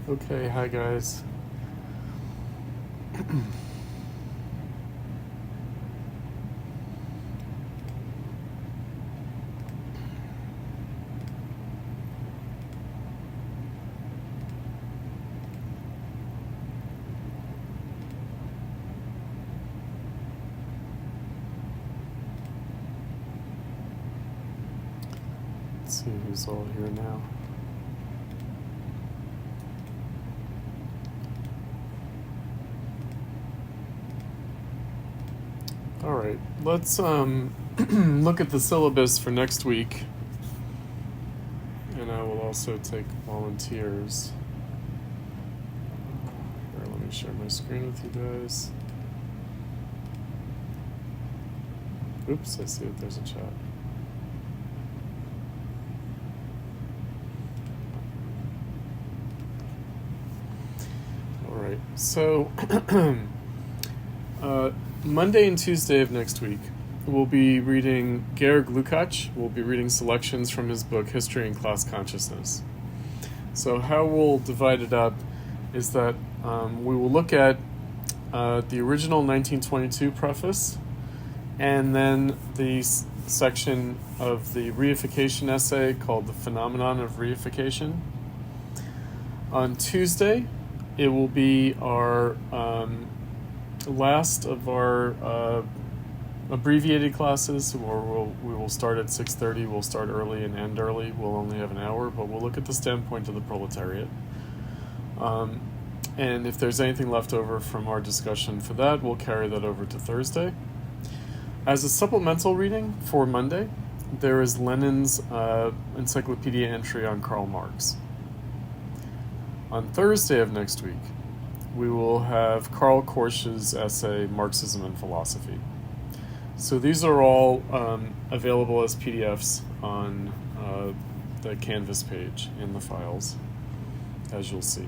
Okay, hi guys. Let's see who's all here now. All right, let's look at the syllabus for next week, and I will also take volunteers. Here, let me share my screen with you guys. Oops, I see that there's a chat. All right, so Monday and Tuesday of next week, we'll be reading Georg Lukács. We'll be reading selections from his book, History and Class Consciousness. So how we'll divide it up is that we will look at the original 1922 preface, and then the section of the reification essay called The Phenomenon of Reification. On Tuesday, it will be our last of our abbreviated classes, where we will start at 6:30. We'll start early and end early. We'll only have an hour, but we'll look at the standpoint of the proletariat. And if there's anything left over from our discussion for that, we'll carry that over to Thursday. As a supplemental reading for Monday, there is Lenin's encyclopedia entry on Karl Marx. On Thursday of next week, we will have Karl Korsch's essay, Marxism and Philosophy. So these are all available as PDFs on the Canvas page in the files, as you'll see.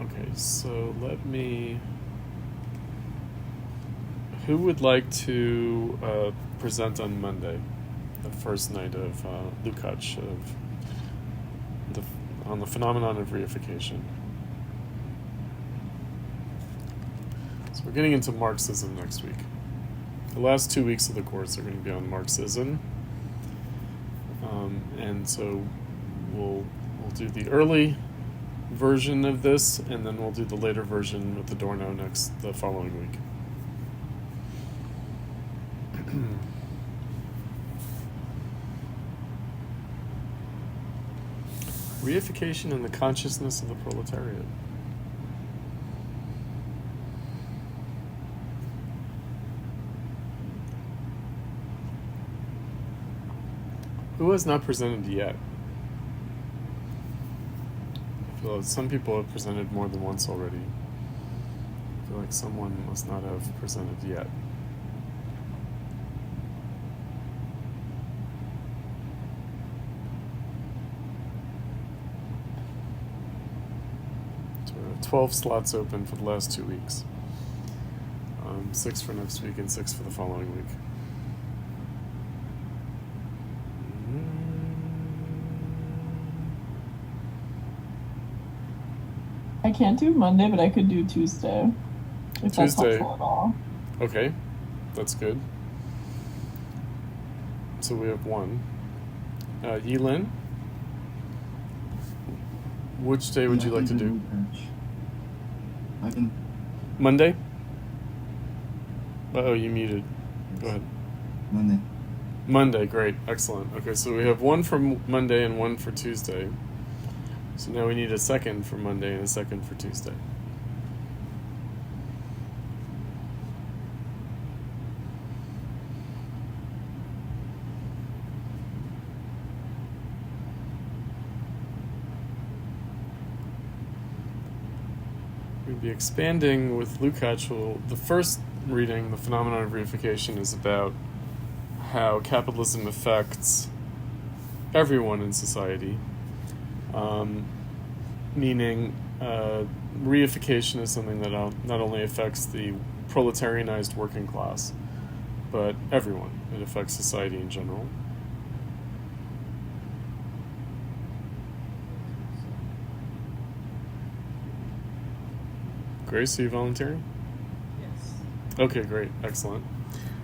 Okay, so let me... Who would like to present on Monday, the first night of Lukács, on the phenomenon of reification? So we're getting into Marxism next week. The last 2 weeks of the course are going to be on Marxism, and so we'll do the early version of this, and then we'll do the later version with Adorno the following week. Reification and the consciousness of the proletariat. Who has not presented yet? I feel like some people have presented more than once already. I feel like someone must not have presented yet. So we have 12 slots open for the last 2 weeks. 6 for next week and 6 for the following week. I can't do Monday, but I could do Tuesday. If that's helpful at all. Okay, that's good. So we have one. Yilin, which day would you like to do? I can. Monday? Oh, you muted. Go ahead. Monday. Monday, great, excellent. Okay, so we have one for Monday and one for Tuesday. So now we need a second for Monday and a second for Tuesday. We'll be expanding with Lukács. The first reading, The Phenomenon of Reification, is about how capitalism affects everyone in society. Meaning reification is something that not only affects the proletarianized working class, but everyone. It affects society in general. Grace, are you volunteering? Yes. Okay, great. Excellent.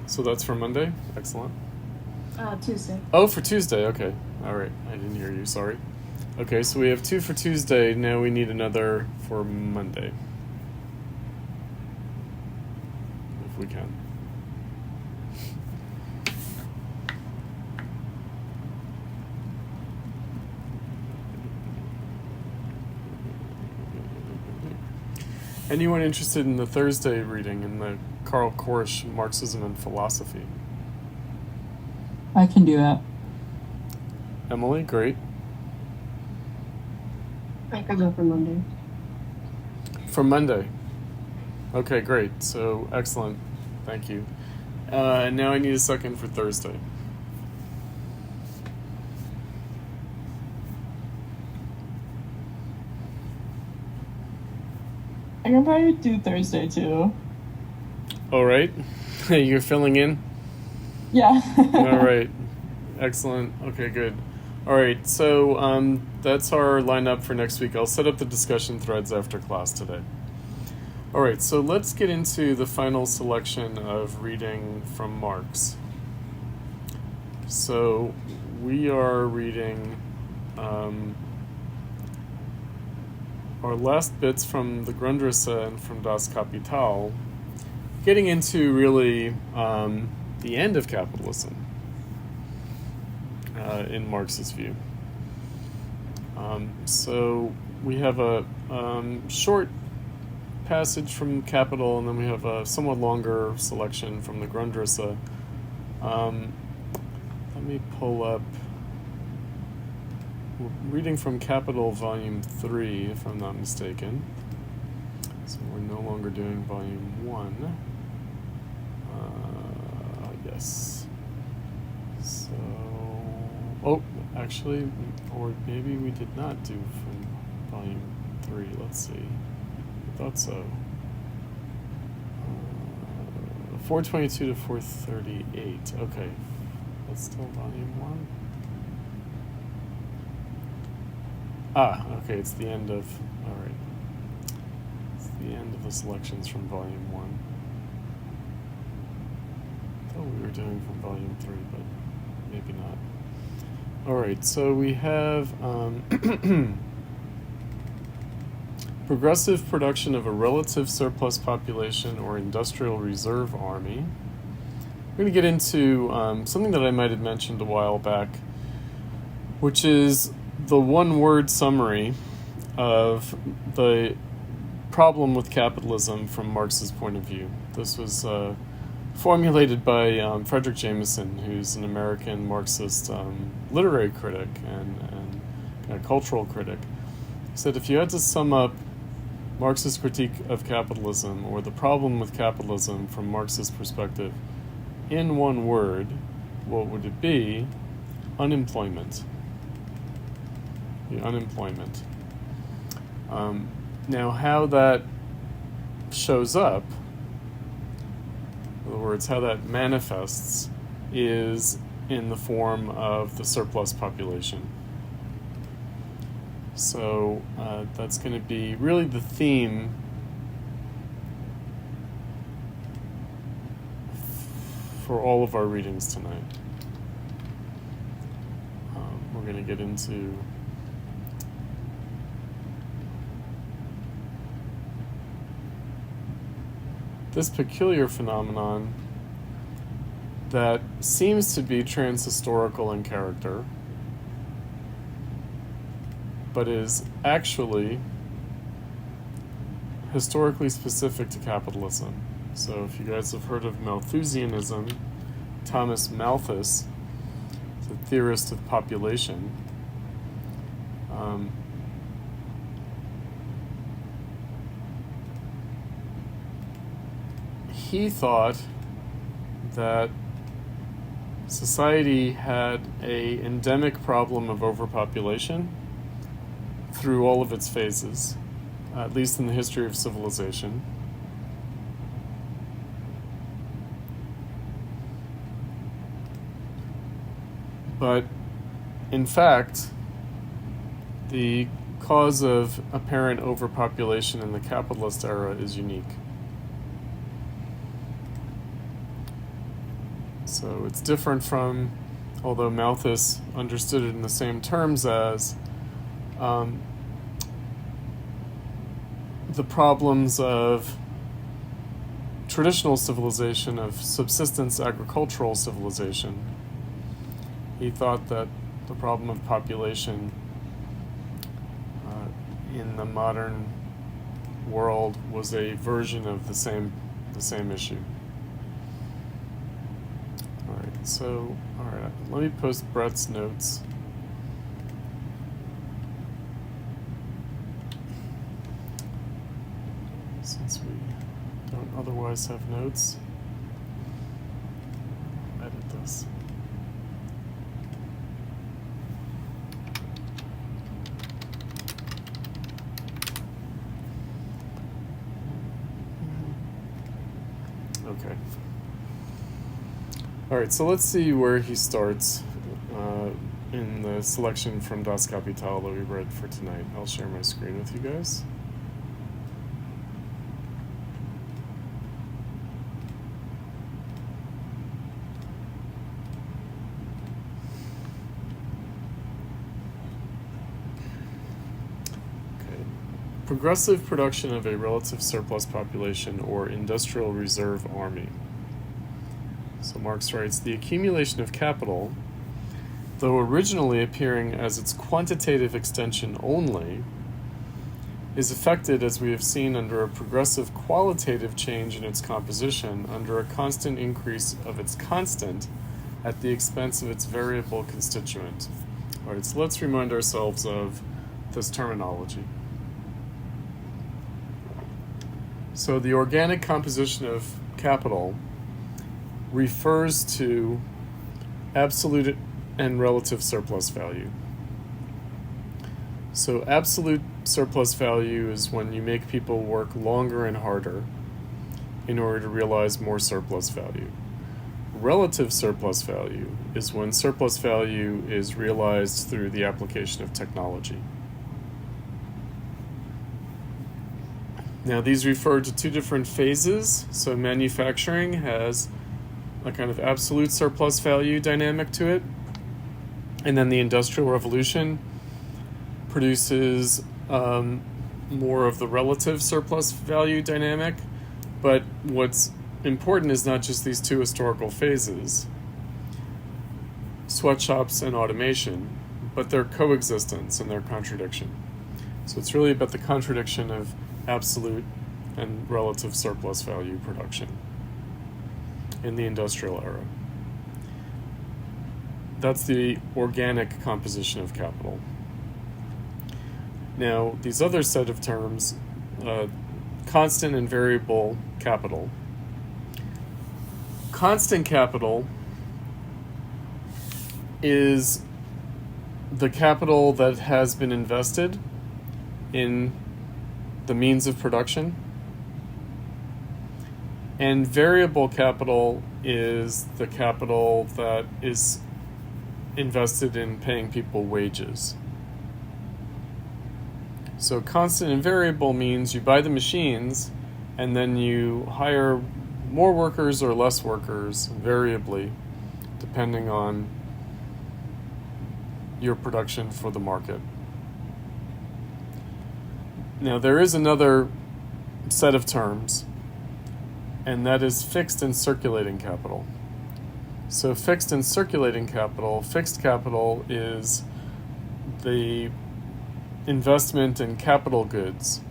So that's for Monday? Excellent. Tuesday. Oh, for Tuesday. Okay. All right. I didn't hear you. Sorry. Okay, so we have 2 for Tuesday. Now we need another for Monday. If we can. Anyone interested in the Thursday reading in the Karl Korsch Marxism and Philosophy? I can do that. Emily, great. I can go for Monday. For Monday. Okay, great. So, excellent. Thank you. And now I need a second for Thursday. I can probably do Thursday too. All right. You're filling in? Yeah. All right. Excellent. Okay, good. All right. So that's our lineup for next week. I'll set up the discussion threads after class today. All right. So let's get into the final selection of reading from Marx. So we are reading our last bits from the Grundrisse and from Das Kapital, getting into really the end of capitalism in Marx's view. So we have a short passage from Capital, and then we have a somewhat longer selection from the Grundrisse. Let me pull up. We're reading from Capital, Volume 3, if I'm not mistaken. So we're no longer doing Volume 1. Yes. So... Oh, actually, or maybe we did not do from Volume 3. Let's see. I thought so. 422 to 438. Okay. That's still Volume 1. Okay, it's the end of... Alright. It's the end of the selections from Volume 1. I thought we were doing from Volume 3, but maybe not. Alright, so we have progressive production of a relative surplus population or industrial reserve army. We're going to get into something that I might have mentioned a while back, which is the one-word summary of the problem with capitalism from Marx's point of view. This was formulated by Frederick Jameson, who's an American Marxist literary critic and cultural critic. He said if you had to sum up Marx's critique of capitalism, or the problem with capitalism from Marx's perspective, in one word, what would it be? Unemployment. The unemployment. Now, how that shows up, in other words, how that manifests, is in the form of the surplus population. So that's going to be really the theme for all of our readings tonight. We're going to get into this peculiar phenomenon that seems to be transhistorical in character, but is actually historically specific to capitalism. So if you guys have heard of Malthusianism, Thomas Malthus is a theorist of population. He thought that society had an endemic problem of overpopulation through all of its phases, at least in the history of civilization. But in fact, the cause of apparent overpopulation in the capitalist era is unique. So it's different from, although Malthus understood it in the same terms as the problems of traditional civilization, of subsistence agricultural civilization. He thought that the problem of population in the modern world was a version of the same issue. All right, let me post Brett's notes. Since we don't otherwise have notes, edit this. Okay. All right, so let's see where he starts in the selection from Das Kapital that we read for tonight. I'll share my screen with you guys. Okay. Progressive production of a relative surplus population or industrial reserve army. So Marx writes, the accumulation of capital, though originally appearing as its quantitative extension only, is affected, as we have seen, under a progressive qualitative change in its composition, under a constant increase of its constant at the expense of its variable constituent. All right, so let's remind ourselves of this terminology. So the organic composition of capital refers to absolute and relative surplus value. So absolute surplus value is when you make people work longer and harder in order to realize more surplus value. Relative surplus value is when surplus value is realized through the application of technology. Now these refer to two different phases. So manufacturing has a kind of absolute surplus value dynamic to it. And then the Industrial Revolution produces more of the relative surplus value dynamic. But what's important is not just these two historical phases, sweatshops and automation, but their coexistence and their contradiction. So it's really about the contradiction of absolute and relative surplus value production in the industrial era. That's the organic composition of capital. Now, these other set of terms, constant and variable capital. Constant capital is the capital that has been invested in the means of production. And variable capital is the capital that is invested in paying people wages. So constant and variable means you buy the machines and then you hire more workers or less workers variably depending on your production for the market. Now there is another set of terms, and that is fixed and circulating capital. So fixed and circulating capital, fixed capital is the investment in capital goods.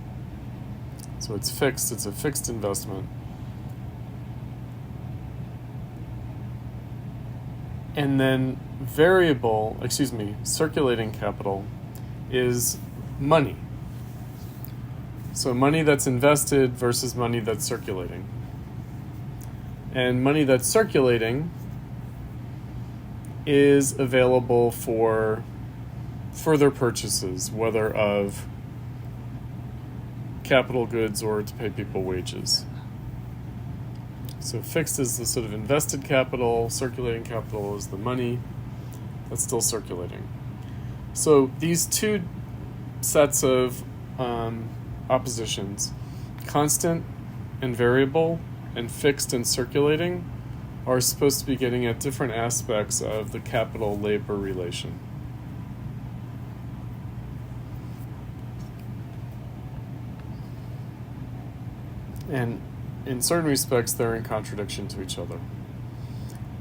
So it's fixed, it's a fixed investment. And then circulating capital is money. So money that's invested versus money that's circulating. And money that's circulating is available for further purchases, whether of capital goods or to pay people wages. So fixed is the sort of invested capital, circulating capital is the money that's still circulating. So these two sets of oppositions. Constant and variable and fixed and circulating are supposed to be getting at different aspects of the capital-labor relation. And in certain respects, they're in contradiction to each other.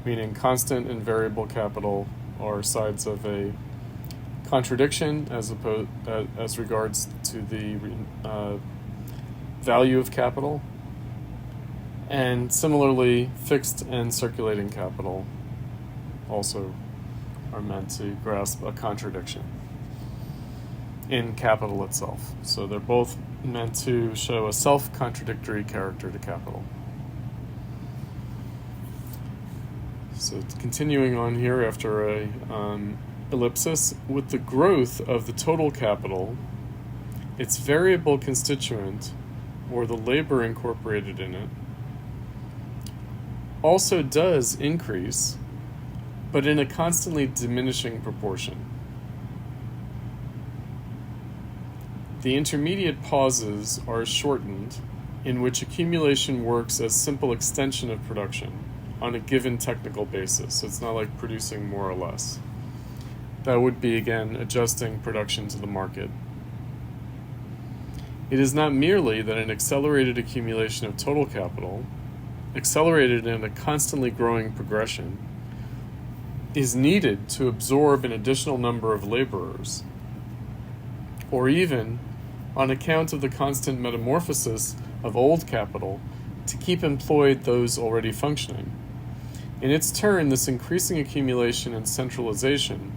Meaning constant and variable capital are sides of a contradiction as regards to the value of capital. And similarly, fixed and circulating capital also are meant to grasp a contradiction in capital itself. So they're both meant to show a self-contradictory character to capital. So continuing on here after a ellipsis, with the growth of the total capital, its variable constituent, or the labor incorporated in it, also does increase, but in a constantly diminishing proportion. The intermediate pauses are shortened, in which accumulation works as simple extension of production on a given technical basis. So it's not like producing more or less. That would be, again, adjusting production to the market. It is not merely that an accelerated accumulation of total capital, accelerated in a constantly growing progression, is needed to absorb an additional number of laborers, or even, on account of the constant metamorphosis of old capital, to keep employed those already functioning. In its turn, this increasing accumulation and centralization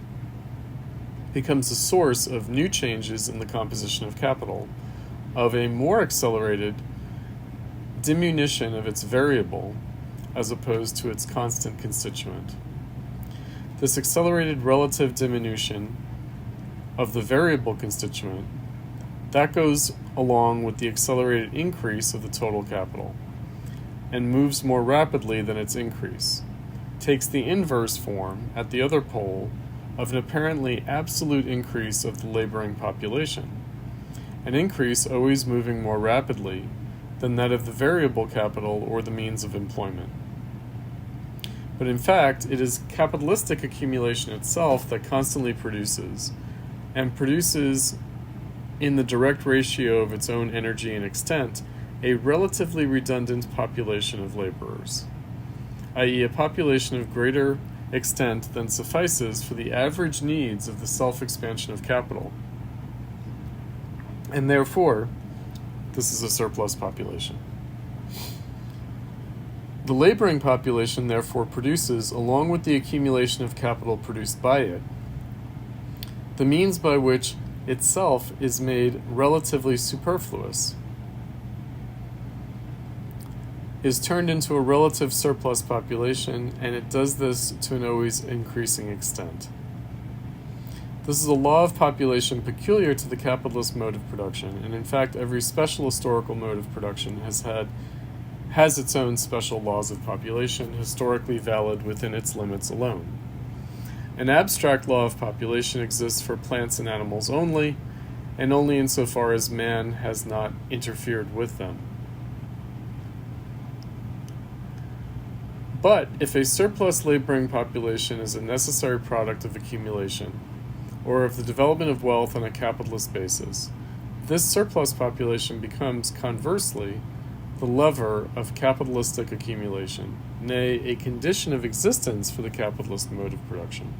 becomes a source of new changes in the composition of capital, of a more accelerated diminution of its variable as opposed to its constant constituent. This accelerated relative diminution of the variable constituent, that goes along with the accelerated increase of the total capital and moves more rapidly than its increase, takes the inverse form at the other pole of an apparently absolute increase of the laboring population, an increase always moving more rapidly than that of the variable capital or the means of employment. But in fact, it is capitalistic accumulation itself that constantly produces, and produces in the direct ratio of its own energy and extent, a relatively redundant population of laborers, i.e. a population of greater extent than suffices for the average needs of the self-expansion of capital. And therefore, this is a surplus population. The laboring population therefore produces, along with the accumulation of capital produced by it, the means by which itself is made relatively superfluous, is turned into a relative surplus population, and it does this to an always increasing extent. This is a law of population peculiar to the capitalist mode of production, and in fact every special historical mode of production has its own special laws of population, historically valid within its limits alone. An abstract law of population exists for plants and animals only, and only insofar as man has not interfered with them. But if a surplus laboring population is a necessary product of accumulation, or of the development of wealth on a capitalist basis, this surplus population becomes, conversely, the lever of capitalistic accumulation, nay, a condition of existence for the capitalist mode of production.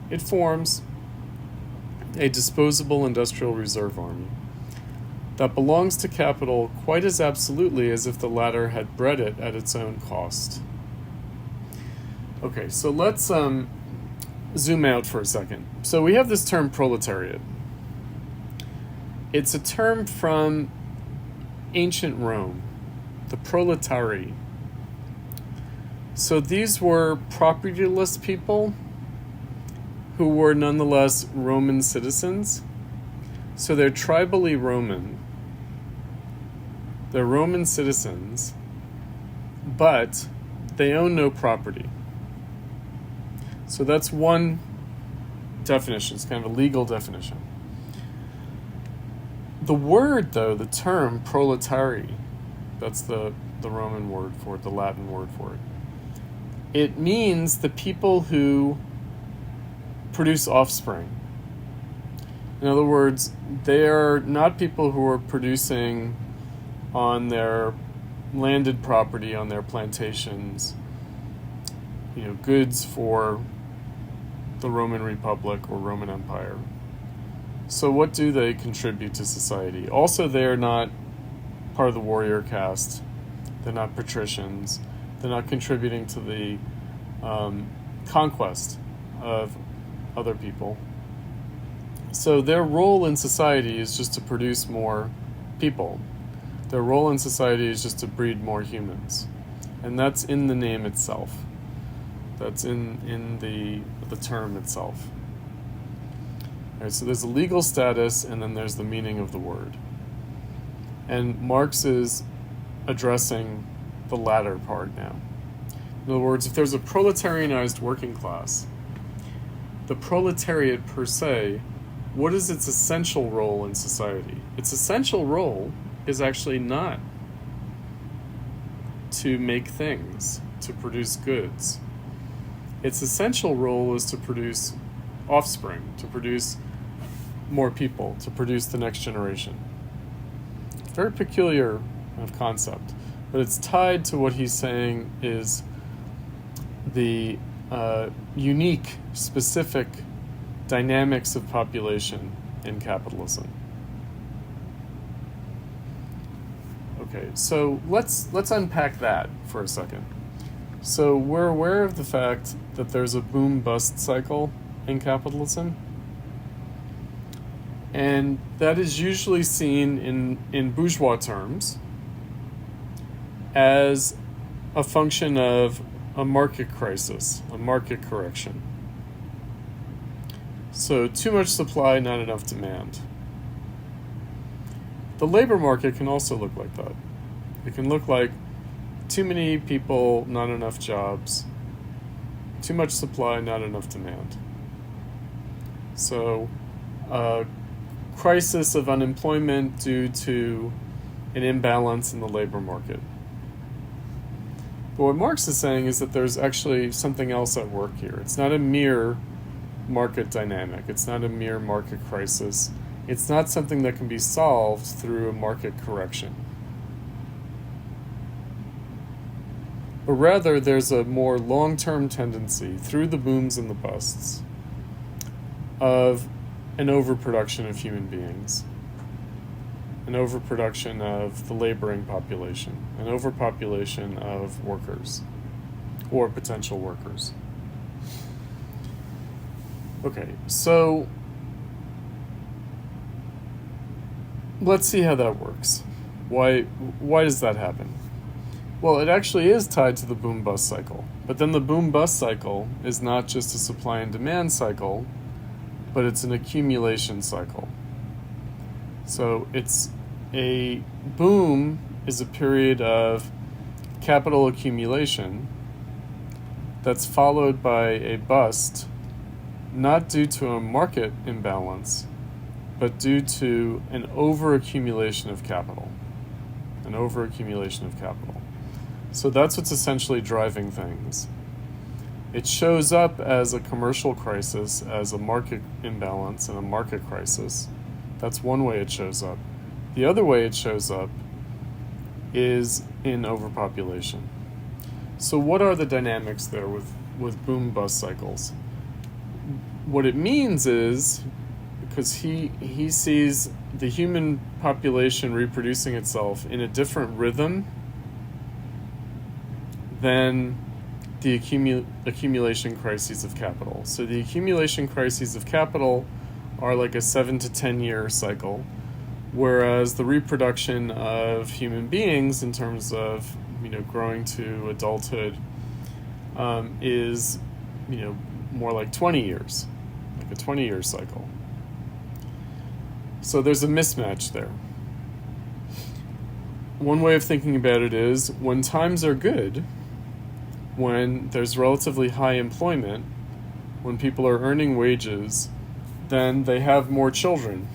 It forms a disposable industrial reserve army that belongs to capital quite as absolutely as if the latter had bred it at its own cost. Okay, so let's zoom out for a second. So we have this term proletariat. It's a term from ancient Rome, the proletari. So these were propertyless people who were nonetheless Roman citizens. So they're tribally Roman. They're Roman citizens, but they own no property. So that's one definition. It's kind of a legal definition. The word, though, the term proletari, that's the Roman word for it, the Latin word for it. It means the people who produce offspring. In other words, they are not people who are producing on their landed property, on their plantations, goods for the Roman Republic or Roman Empire. So what do they contribute to society? Also, they are not part of the warrior caste. They're not patricians. They're not contributing to the conquest of other people. So their role in society is just to produce more people. Their role in society is just to breed more humans. And that's in the name itself. That's in the term itself. All right, so there's a legal status, and then there's the meaning of the word. And Marx is addressing the latter part now. In other words, if there's a proletarianized working class, the proletariat per se, what is its essential role in society? Its essential role is actually not to make things, to produce goods. Its essential role is to produce offspring, to produce more people, to produce the next generation. Very peculiar kind of concept, but it's tied to what he's saying is the unique, specific dynamics of population in capitalism. Okay, so let's unpack that for a second. So we're aware of the fact that there's a boom-bust cycle in capitalism, and that is usually seen in bourgeois terms as a function of a market crisis, a market correction. So too much supply, not enough demand. The labor market can also look like that. It can look like too many people, not enough jobs. Too much supply, not enough demand. So, crisis of unemployment due to an imbalance in the labor market. But what Marx is saying is that there's actually something else at work here. It's not a mere market dynamic. It's not a mere market crisis. It's not something that can be solved through a market correction. But rather, there's a more long-term tendency through the booms and the busts of an overproduction of human beings, an overproduction of the laboring population, an overpopulation of workers or potential workers. Okay, so let's see how that works. Why does that happen? Well, it actually is tied to the boom-bust cycle. But then the boom-bust cycle is not just a supply and demand cycle, but it's an accumulation cycle. So it's a boom is a period of capital accumulation that's followed by a bust, not due to a market imbalance, but due to an overaccumulation of capital. An overaccumulation of capital. So that's what's essentially driving things. It shows up as a commercial crisis, as a market imbalance and a market crisis. That's one way it shows up. The other way it shows up is in overpopulation. So what are the dynamics there with boom-bust cycles? What it means is, because he sees the human population reproducing itself in a different rhythm than the accumulation crises of capital. So the accumulation crises of capital are like a 7 to 10 year cycle, whereas the reproduction of human beings in terms of growing to adulthood is more like 20 years, like a 20-year cycle. So there's a mismatch there. One way of thinking about it is when times are good, when there's relatively high employment, when people are earning wages, then they have more children.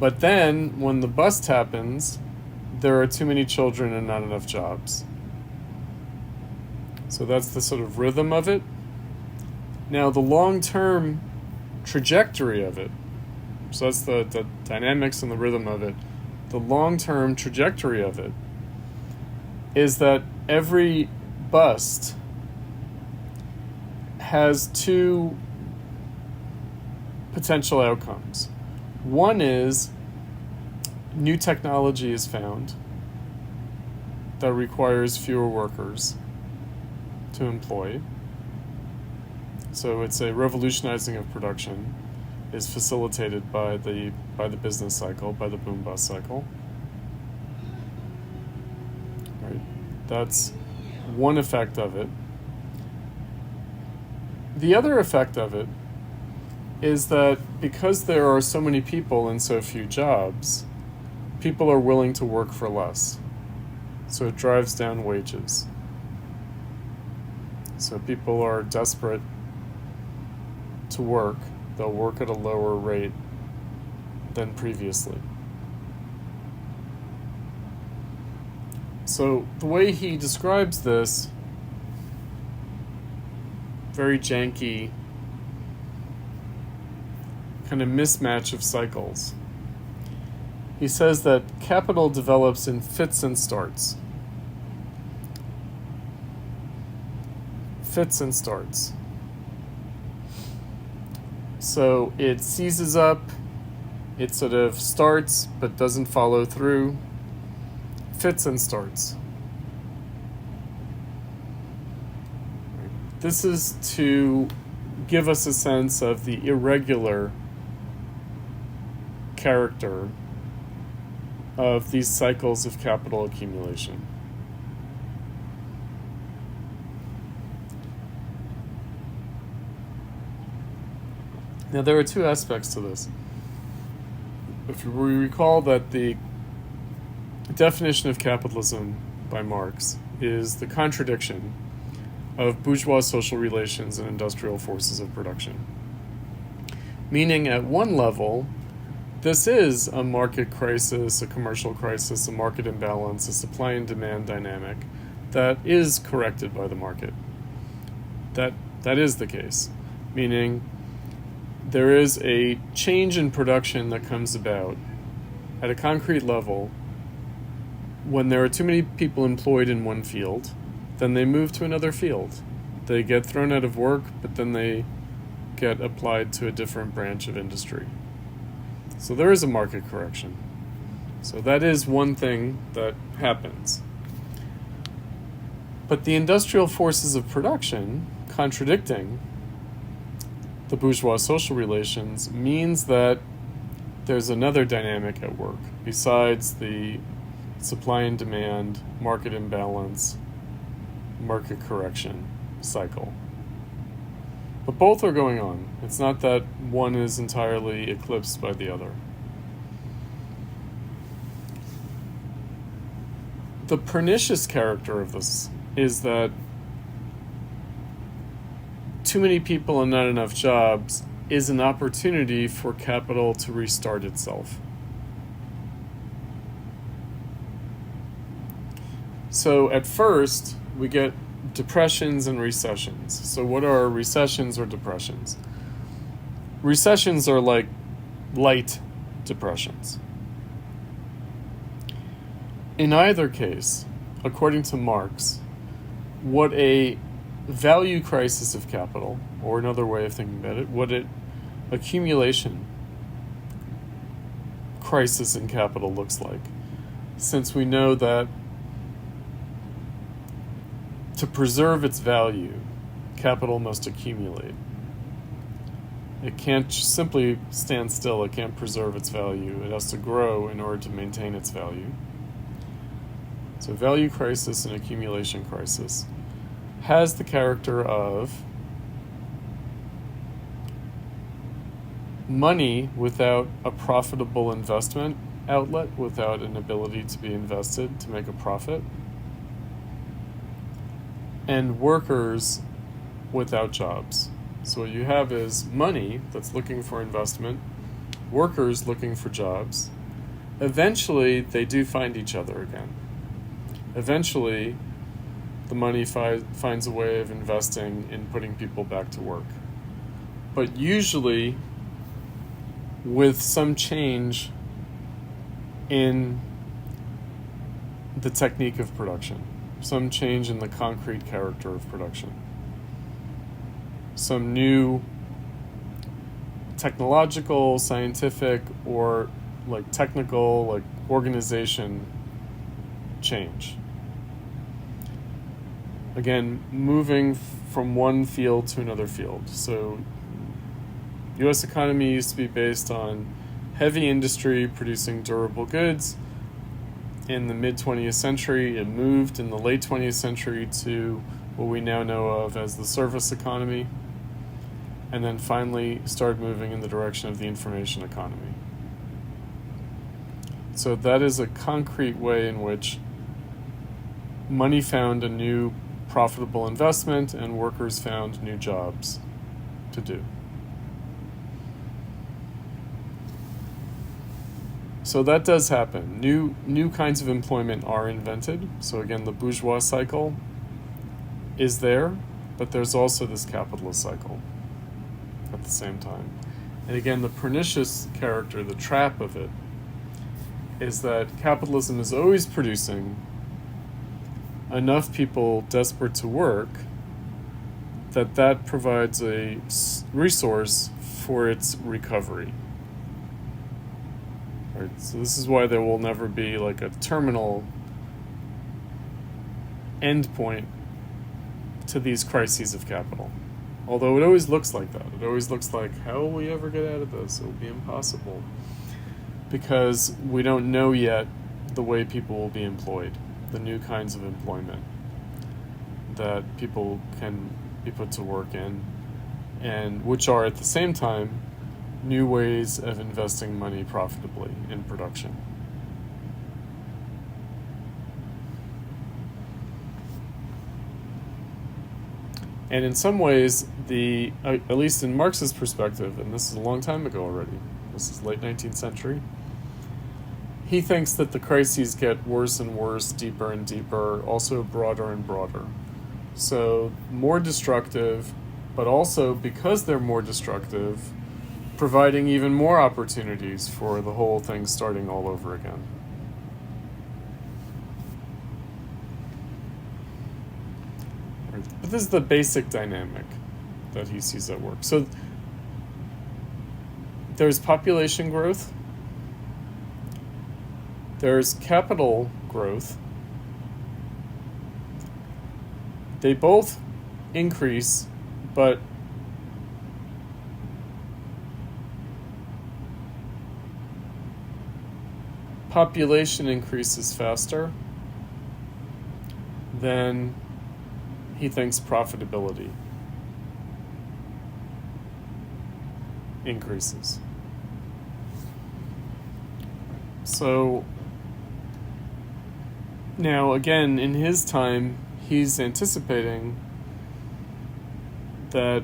But then, when the bust happens, there are too many children and not enough jobs. So that's the sort of rhythm of it. Now, the long-term trajectory of it, so that's the dynamics and the rhythm of it, the long-term trajectory of it is that every bust has two potential outcomes. One is new technology is found that requires fewer workers to employ. So it's a revolutionizing of production is facilitated by the business cycle, by the boom-bust cycle. Right? That's one effect of it. The other effect of it is that because there are so many people and so few jobs, people are willing to work for less. So it drives down wages. So people are desperate to work. They'll work at a lower rate than previously. So the way he describes this very janky kind of mismatch of cycles. He says that capital develops in fits and starts. Fits and starts. So it seizes up, it sort of starts but doesn't follow through. Fits and starts. This is to give us a sense of the irregular character of these cycles of capital accumulation. Now, there are two aspects to this. If we recall that the definition of capitalism by Marx is the contradiction of bourgeois social relations and industrial forces of production. Meaning, at one level, this is a market crisis, a commercial crisis, a market imbalance, a supply and demand dynamic that is corrected by the market. That is the case. Meaning, there is a change in production that comes about at a concrete level when there are too many people employed in one field. Then they move to another field. They get thrown out of work, but then they get applied to a different branch of industry. So there is a market correction. So that is one thing that happens. But the industrial forces of production, contradicting the bourgeois social relations, means that there's another dynamic at work besides the supply and demand, market imbalance, market correction cycle. But both are going on. It's not that one is entirely eclipsed by the other. The pernicious character of this is that too many people and not enough jobs is an opportunity for capital to restart itself. So at first, we get depressions and recessions. So what are recessions or depressions? Recessions are like light depressions. In either case, according to Marx, what a value crisis of capital, or another way of thinking about it, what an accumulation crisis in capital looks like, since we know that to preserve its value, capital must accumulate. It can't simply stand still. It can't preserve its value. It has to grow in order to maintain its value. So value crisis and accumulation crisis has the character of money without a profitable investment outlet, without an ability to be invested to make a profit, and workers without jobs. So what you have is money that's looking for investment, workers looking for jobs, eventually they do find each other again. Eventually, the money finds a way of investing in putting people back to work. But usually, with some change in the technique of production, some change in the concrete character of production, some new technological, scientific, or like technical, like organization change. Again, moving from one field to another field. So, U.S. economy used to be based on heavy industry producing durable goods. In the mid-20th century, it moved in the late 20th century to what we now know of as the service economy, and then finally started moving in the direction of the information economy. So that is a concrete way in which money found a new profitable investment and workers found new jobs to do. So that does happen. New kinds of employment are invented. So again, the bourgeois cycle is there, but there's also this capitalist cycle at the same time. And again, the pernicious character, the trap of it, is that capitalism is always producing enough people desperate to work that provides a resource for its recovery. Right? So this is why there will never be like a terminal endpoint to these crises of capital. Although it always looks like that. It always looks like, how will we ever get out of this? It will be impossible. Because we don't know yet the way people will be employed, the new kinds of employment that people can be put to work in, and which are at the same time new ways of investing money profitably in production. And in some ways, at least in Marx's perspective, and this is a long time ago already, this is late 19th century, he thinks that the crises get worse and worse, deeper and deeper, also broader and broader. So more destructive, but also because they're more destructive, providing even more opportunities for the whole thing starting all over again. But this is the basic dynamic that he sees at work. So there's population growth, there's capital growth. They both increase, but population increases faster than he thinks profitability increases. So now again, in his time, he's anticipating that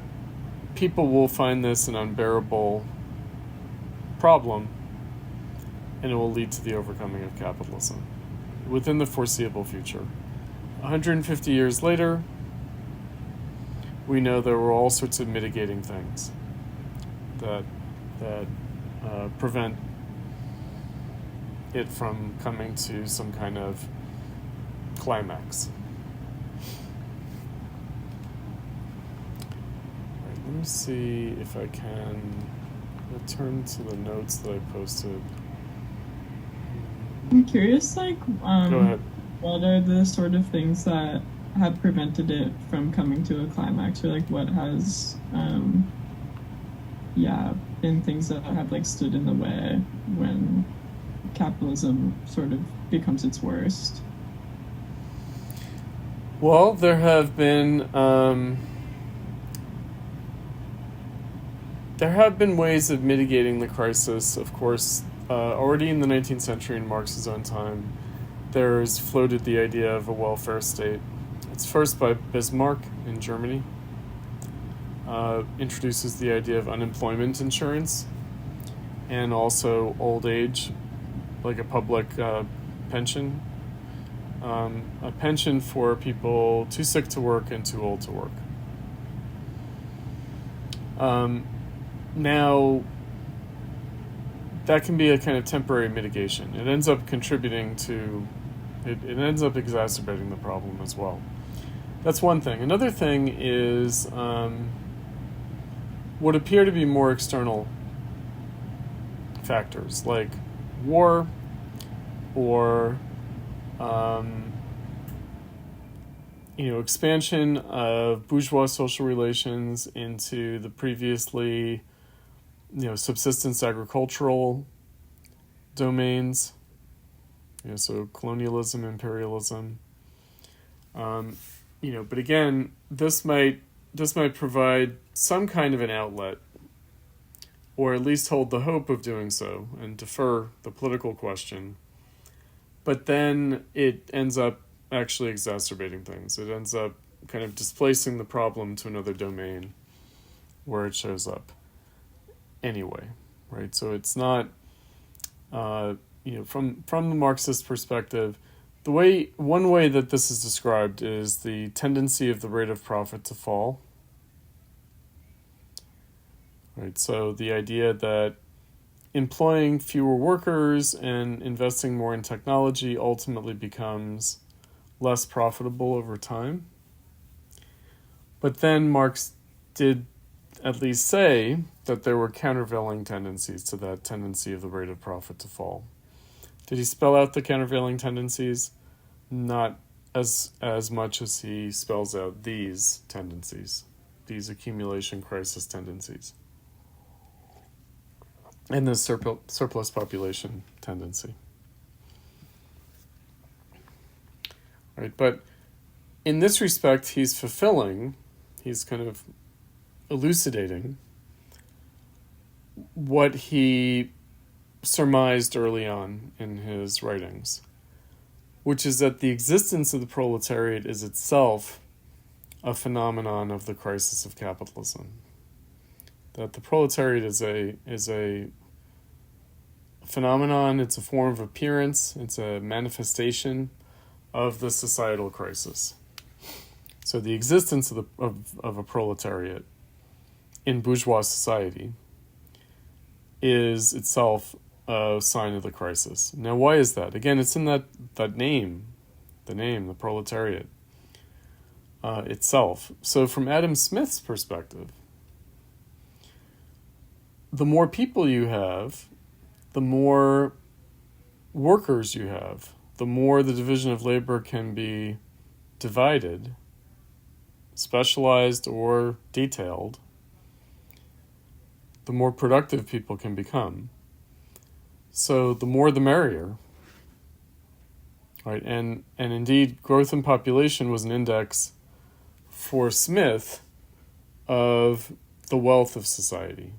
people will find this an unbearable problem, and it will lead to the overcoming of capitalism within the foreseeable future. 150 years later, we know there were all sorts of mitigating things that prevent it from coming to some kind of climax. All right, let me see if I can return to the notes that I posted. I'm curious, Go ahead. what are the sort of things that have prevented it from coming to a climax, or what has, been things that have stood in the way when capitalism sort of becomes its worst? Well, there have been ways of mitigating the crisis. Of course, already in the 19th century, in Marx's own time, there's floated the idea of a welfare state. It's first by Bismarck in Germany. Introduces the idea of unemployment insurance and also old age like a public pension, a pension for people too sick to work and too old to work. Now, that can be a kind of temporary mitigation. It ends up contributing to, it ends up exacerbating the problem as well. That's one thing. Another thing is what appear to be more external factors, like war or expansion of bourgeois social relations into the previously subsistence agricultural domains, so colonialism, imperialism. But again, this might provide some kind of an outlet, or at least hold the hope of doing so and defer the political question. But then it ends up actually exacerbating things. It ends up kind of displacing the problem to another domain where it shows up anyway, right? So it's not, from the Marxist perspective, one way that this is described is the tendency of the rate of profit to fall. Right, so the idea that employing fewer workers and investing more in technology ultimately becomes less profitable over time. But then Marx did at least say that there were countervailing tendencies to that tendency of the rate of profit to fall. Did he spell out the countervailing tendencies? Not as much as he spells out these tendencies, these accumulation crisis tendencies, and the surplus population tendency. Right, but in this respect, he's kind of elucidating what he surmised early on in his writings, which is that the existence of the proletariat is itself a phenomenon of the crisis of capitalism. That the proletariat is a phenomenon, it's a form of appearance, it's a manifestation of the societal crisis. So the existence of a proletariat in bourgeois society is itself a sign of the crisis. Now, why is that? Again, it's in that name, the proletariat itself. So from Adam Smith's perspective, the more people you have, the more workers you have, the more the division of labor can be divided, specialized or detailed, the more productive people can become. So the more the merrier, right? And indeed, growth in population was an index for Smith of the wealth of society.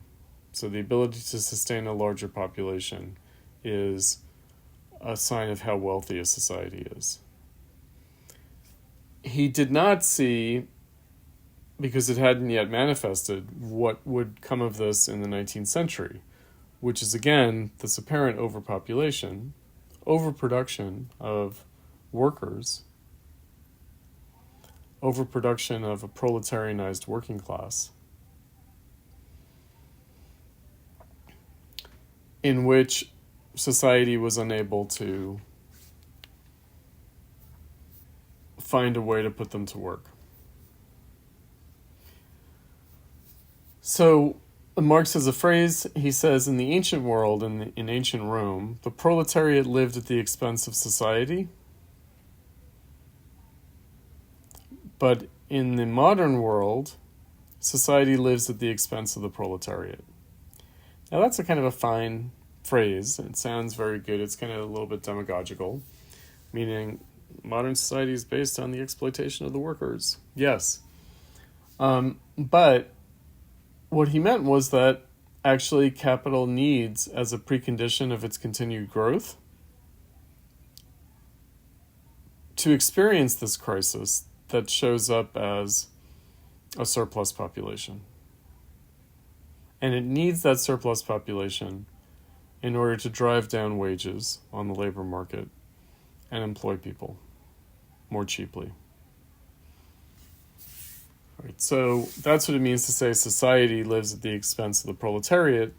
So the ability to sustain a larger population is a sign of how wealthy a society is. He did not see, because it hadn't yet manifested, what would come of this in the 19th century, which is, again, this apparent overpopulation, overproduction of workers, overproduction of a proletarianized working class, in which society was unable to find a way to put them to work. So Marx has a phrase, he says, in the ancient world, in ancient Rome, the proletariat lived at the expense of society. But in the modern world, society lives at the expense of the proletariat. Now that's a kind of a fine phrase. It sounds very good. It's kind of a little bit demagogical, meaning modern society is based on the exploitation of the workers. Yes. But what he meant was that actually capital needs, as a precondition of its continued growth, to experience this crisis that shows up as a surplus population. And it needs that surplus population in order to drive down wages on the labor market and employ people more cheaply. Right, so that's what it means to say society lives at the expense of the proletariat,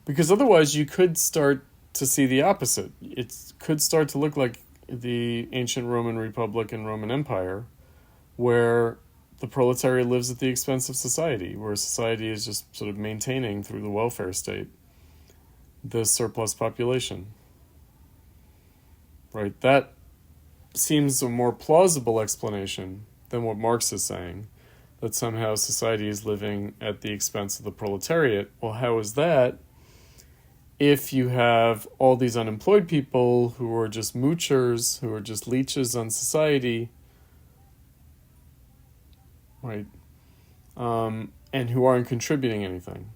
because otherwise you could start to see the opposite. It could start to look like the ancient Roman Republic and Roman Empire, where the proletariat lives at the expense of society, where society is just sort of maintaining through the welfare state the surplus population. Right? That seems a more plausible explanation than what Marx is saying, that somehow society is living at the expense of the proletariat. Well, how is that if you have all these unemployed people who are just moochers, who are just leeches on society, right? And who aren't contributing anything.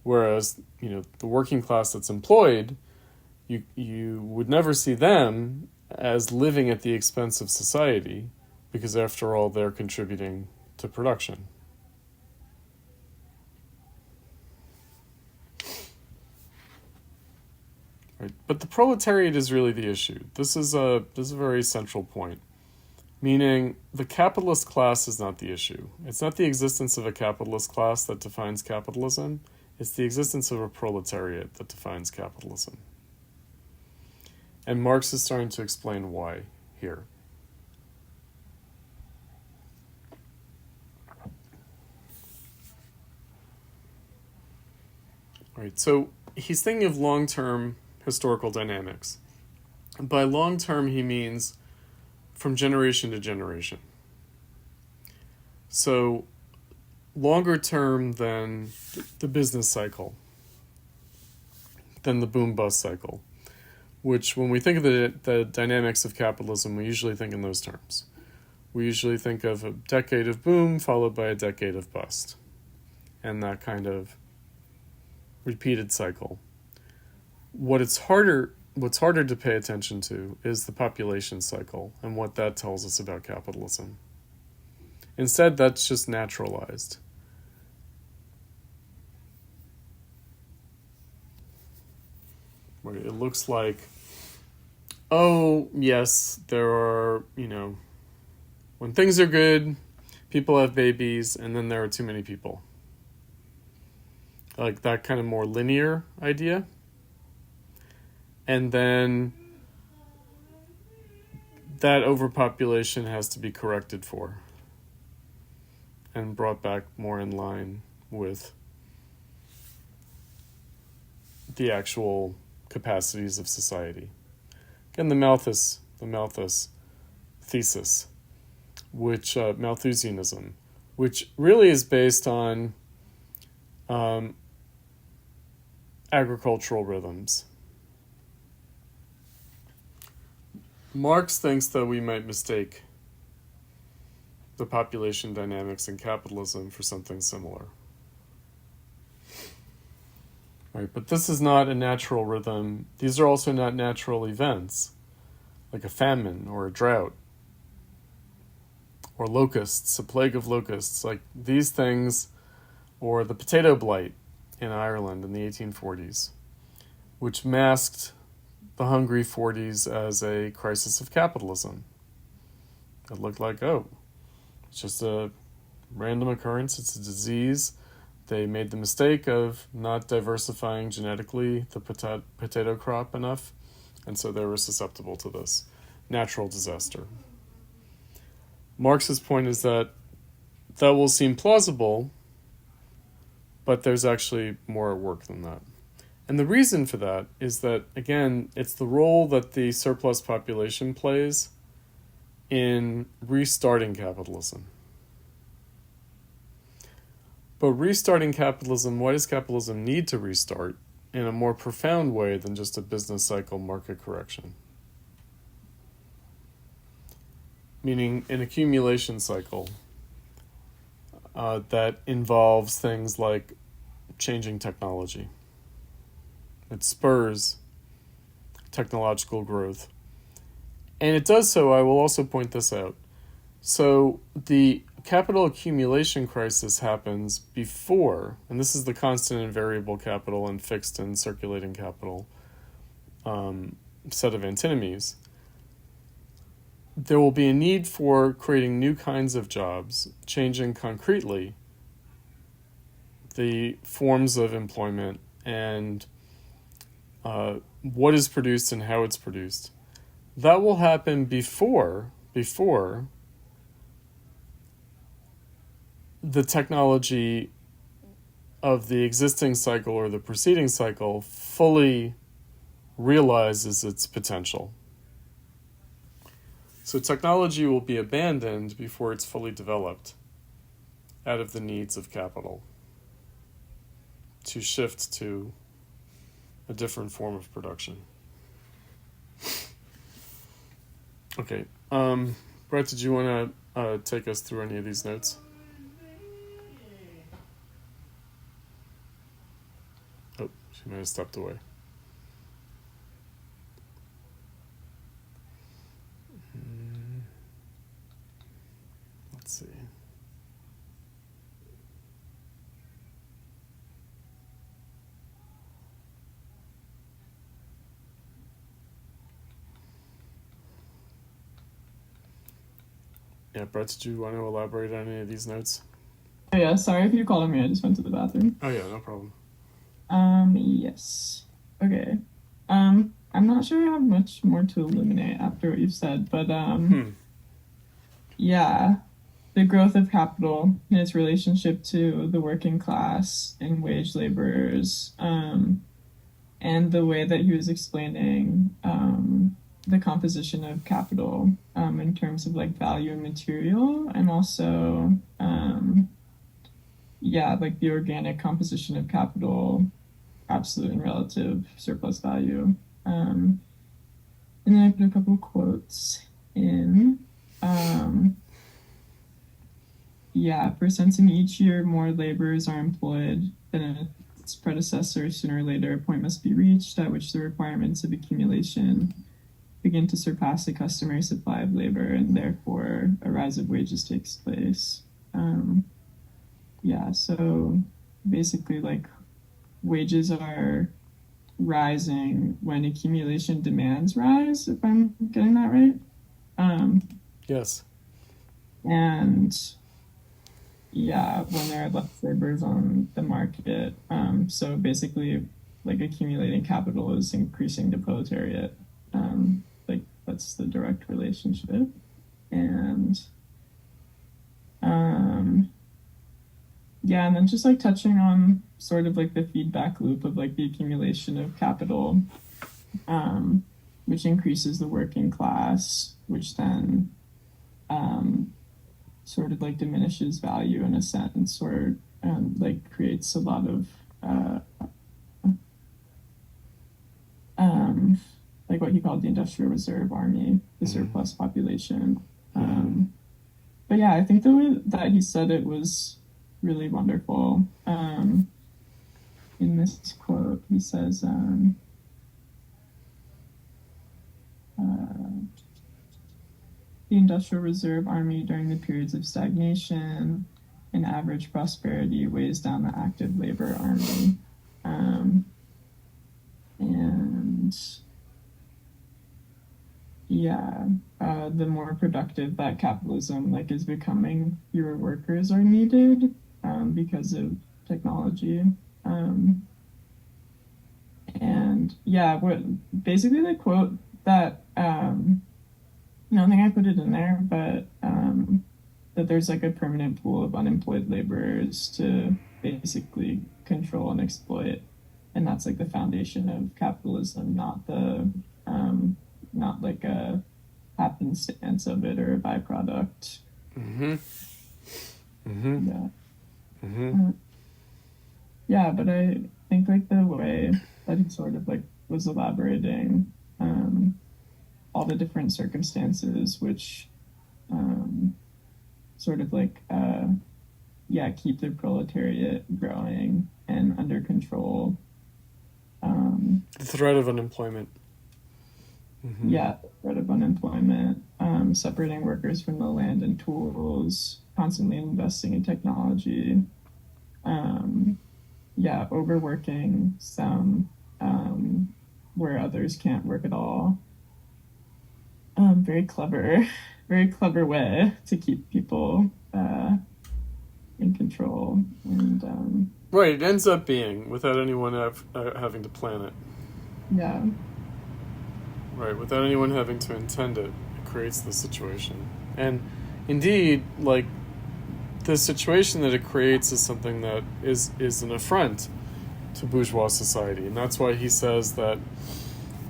Whereas, the working class that's employed, you would never see them as living at the expense of society, because after all, they're contributing to production. Right? But the proletariat is really the issue. This is a very central point. Meaning, the capitalist class is not the issue. It's not the existence of a capitalist class that defines capitalism. It's the existence of a proletariat that defines capitalism. And Marx is starting to explain why here. Right, so he's thinking of long-term historical dynamics. By long-term, he means from generation to generation. So longer term than the business cycle, than the boom-bust cycle, which when we think of the dynamics of capitalism, we usually think in those terms. We usually think of a decade of boom followed by a decade of bust, and that kind of repeated cycle. What's harder to pay attention to is the population cycle and what that tells us about capitalism. Instead, that's just naturalized. It looks like, oh, yes, there are, when things are good, people have babies, and then there are too many people. Like that kind of more linear idea. And then that overpopulation has to be corrected for and brought back more in line with the actual capacities of society. Again, the Malthus thesis, which Malthusianism, which really is based on agricultural rhythms. Marx thinks that we might mistake the population dynamics in capitalism for something similar. Right, but this is not a natural rhythm. These are also not natural events, like a famine or a drought, or locusts, a plague of locusts, like these things, or the potato blight in Ireland in the 1840s, which masked the Hungry 40s as a crisis of capitalism. It looked like, it's just a random occurrence, it's a disease. They made the mistake of not diversifying genetically the potato crop enough, and so they were susceptible to this natural disaster. Marx's point is that will seem plausible, but there's actually more at work than that. And the reason for that is that, again, it's the role that the surplus population plays in restarting capitalism. But restarting capitalism, why does capitalism need to restart in a more profound way than just a business cycle market correction? Meaning an accumulation cycle that involves things like changing technology. It spurs technological growth. And it does so, I will also point this out. So the capital accumulation crisis happens before, and this is the constant and variable capital and fixed and circulating capital set of antinomies, there will be a need for creating new kinds of jobs, changing concretely the forms of employment and what is produced and how it's produced. That will happen before the technology of the existing cycle or the preceding cycle fully realizes its potential. So technology will be abandoned before it's fully developed out of the needs of capital to shift to a different form of production. Okay, Brett, did you want to take us through any of these notes? Oh, she might have stepped away. Let's see. Yeah, Brett, did you want to elaborate on any of these notes? Oh yeah, sorry if you called me, I just went to the bathroom. Oh yeah, no problem. Yes. Okay. I'm not sure I have much more to illuminate after what you've said, but yeah, the growth of capital and its relationship to the working class and wage laborers, and the way that he was explaining the composition of capital in terms of like value and material, and also like the organic composition of capital, absolute and relative surplus value. And then I put a couple quotes in. For sensing each year more laborers are employed than its predecessor, sooner or later a point must be reached at which the requirements of accumulation begin to surpass the customary supply of labor, and therefore a rise of wages takes place. So basically, like, wages are rising when accumulation demands rise, if I'm getting that right. Yes. And when there are less laborers on the market. So basically, like, accumulating capital is increasing the proletariat. That's the direct relationship. And and then just like touching on sort of like the feedback loop of like the accumulation of capital, which increases the working class, which then sort of like diminishes value in a sense, or like creates a lot of like what he called the industrial reserve army, the surplus population. But yeah, I think the way that he said it was really wonderful. In this quote, he says, the industrial reserve army during the periods of stagnation and average prosperity weighs down the active labor army. The more productive that capitalism like is becoming, fewer workers are needed because of technology. What basically the quote that I don't think I put it in there, but that there's like a permanent pool of unemployed laborers to basically control and exploit, and that's like the foundation of capitalism, not the not like a happenstance of it or a byproduct. But I think like the way that he sort of like was elaborating all the different circumstances which sort of like keep the proletariat growing and under control. The threat of unemployment. The threat of unemployment, separating workers from the land and tools, constantly investing in technology, overworking some, where others can't work at all. Very clever, very clever way to keep people in control. And Right, it ends up being, without anyone having to plan it. yeah. Right, without anyone having to intend it, it creates the situation. And indeed, like, the situation that it creates is something that is an affront to bourgeois society. And that's why he says that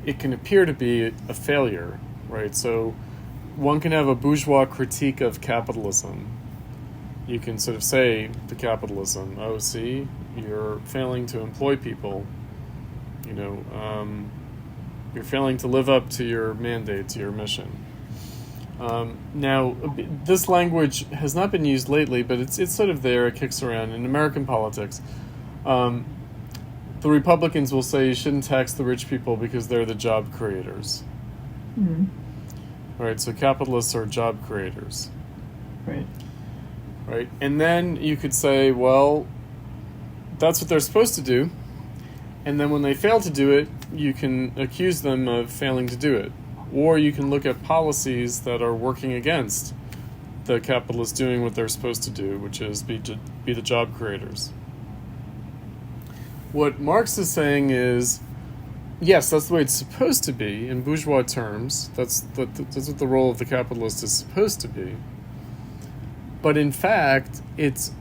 it can appear to be a failure, right? So one can have a bourgeois critique of capitalism. You can sort of say to capitalism, oh, see, you're failing to employ people. You're failing to live up to your mandate, to your mission. Now, this language has not been used lately, but it's sort of there. It kicks around in American politics. The Republicans will say you shouldn't tax the rich people because they're the job creators. Mm-hmm. All right, so capitalists are job creators. Right. Right, and then you could say, well, that's what they're supposed to do. And then when they fail to do it, you can accuse them of failing to do it. Or you can look at policies that are working against the capitalists doing what they're supposed to do, which is be the job creators. What Marx is saying is, yes, that's the way it's supposed to be in bourgeois terms. That's what the role of the capitalist is supposed to be. But in fact, it's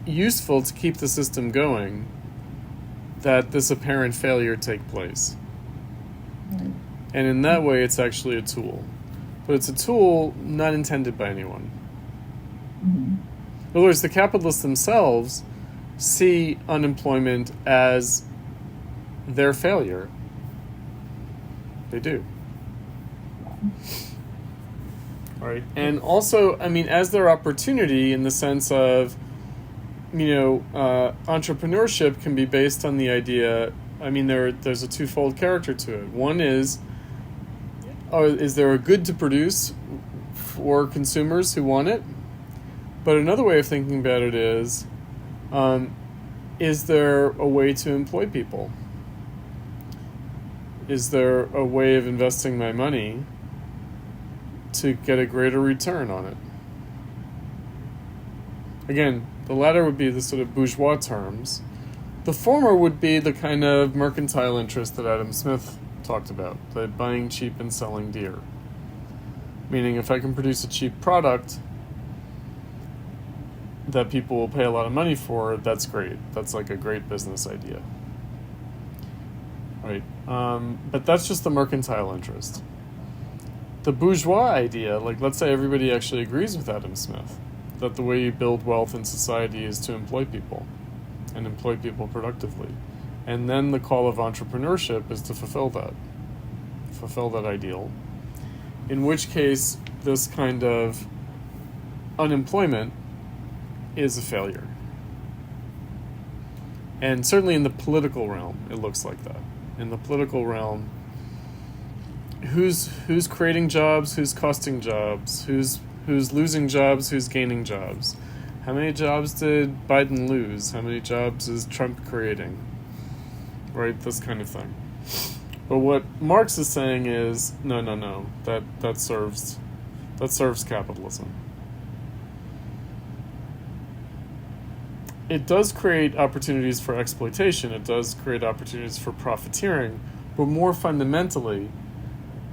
useful to keep the system going that this apparent failure take place. Right. And in that way, it's actually a tool. But it's a tool not intended by anyone. Mm-hmm. In other words, the capitalists themselves see unemployment as their failure. They do. All right. And also, as their opportunity in the sense of, entrepreneurship can be based on the idea, there's a twofold character to it. One is there a good to produce for consumers who want it? But another way of thinking about it is there a way to employ people? Is there a way of investing my money to get a greater return on it? Again, the latter would be the sort of bourgeois terms. The former would be the kind of mercantile interest that Adam Smith talked about, the buying cheap and selling dear. Meaning, if I can produce a cheap product that people will pay a lot of money for, that's great. That's like a great business idea. Right? But that's just the mercantile interest. The bourgeois idea, like let's say everybody actually agrees with Adam Smith, that the way you build wealth in society is to employ people, and employ people productively. And then the call of entrepreneurship is to fulfill that ideal. In which case, this kind of unemployment is a failure. And certainly in the political realm, it looks like that. In the political realm, who's creating jobs, who's costing jobs, who's losing jobs, who's gaining jobs? How many jobs did Biden lose? How many jobs is Trump creating? Right, this kind of thing. But what Marx is saying is, no, that serves capitalism. It does create opportunities for exploitation, it does create opportunities for profiteering, but more fundamentally,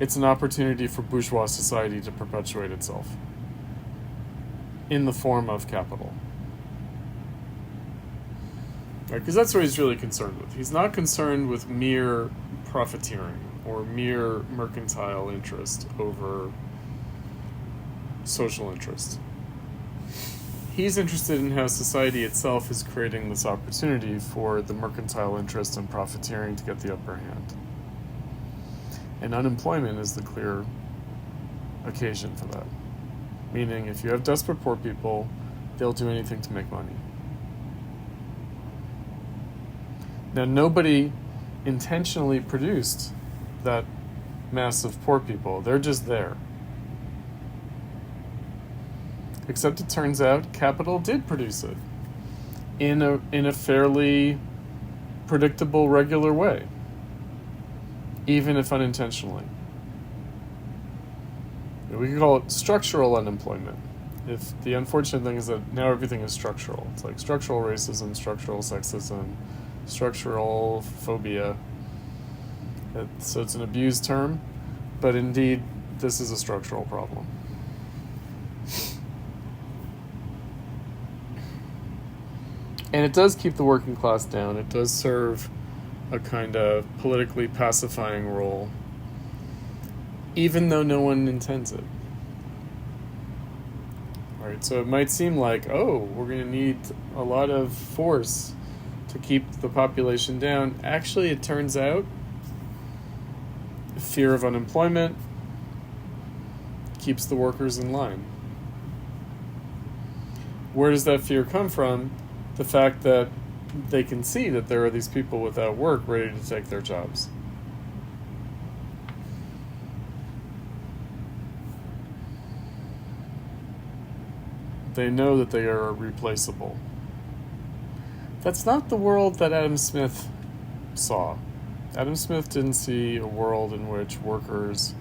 it's an opportunity for bourgeois society to perpetuate itself in the form of capital. Right, because that's what he's really concerned with. He's not concerned with mere profiteering or mere mercantile interest over social interest. He's interested in how society itself is creating this opportunity for the mercantile interest and profiteering to get the upper hand. And unemployment is the clear occasion for that. Meaning, if you have desperate poor people, they'll do anything to make money. Now, nobody intentionally produced that mass of poor people. They're just there. Except it turns out capital did produce it in a fairly predictable, regular way, even if unintentionally. We could call it structural unemployment. If the unfortunate thing is that now everything is structural. It's like structural racism, structural sexism, structural phobia. So it's an abused term, but indeed, this is a structural problem. And it does keep the working class down. It does serve a kind of politically pacifying role, even though no one intends it. All right, so it might seem like, oh, we're going to need a lot of force to keep the population down. Actually, it turns out fear of unemployment keeps the workers in line. Where does that fear come from? The fact that they can see that there are these people without work ready to take their jobs. They know that they are replaceable. That's not the world that Adam Smith saw. Adam Smith didn't see a world in which workers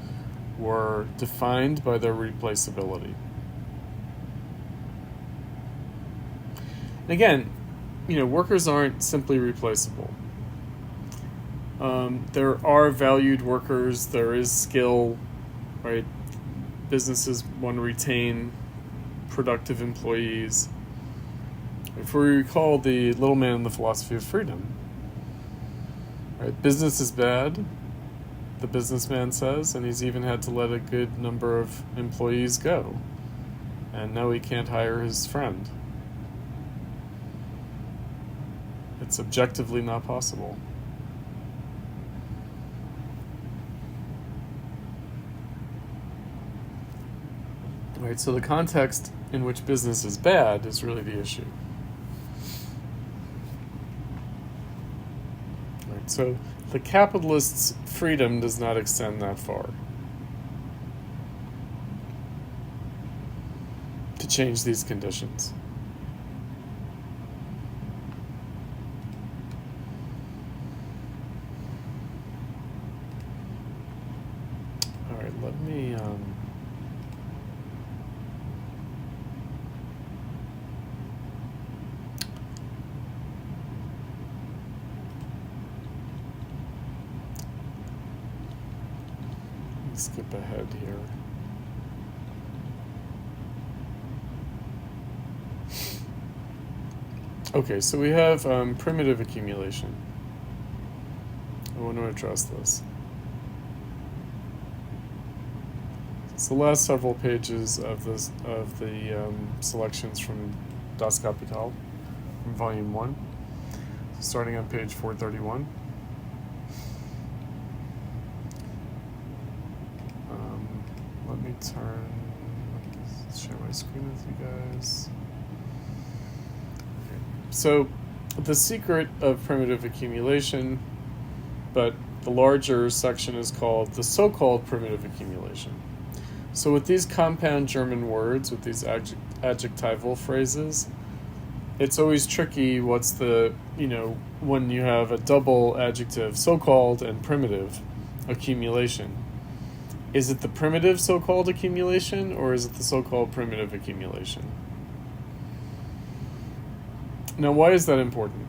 were defined by their replaceability. And again, workers aren't simply replaceable. There are valued workers, there is skill, right? Businesses want to retain productive employees. If we recall the little man in the philosophy of freedom, right? Business is bad, the businessman says, and he's even had to let a good number of employees go. And now he can't hire his friend. It's objectively not possible. Right, so the context in which business is bad is really the issue. Right, so the capitalist's freedom does not extend that far to change these conditions. All right, let me skip ahead here. Okay, so we have primitive accumulation. I want to address this. It's the last several pages of the selections from Das Kapital, from Volume 1, starting on page 431. Let me share my screen with you guys. Okay. So, the secret of primitive accumulation, but the larger section is called the so-called primitive accumulation. So with these compound German words, with these adjectival phrases, it's always tricky what's the, when you have a double adjective, so-called and primitive accumulation. Is it the primitive so-called accumulation, or is it the so-called primitive accumulation? Now, why is that important?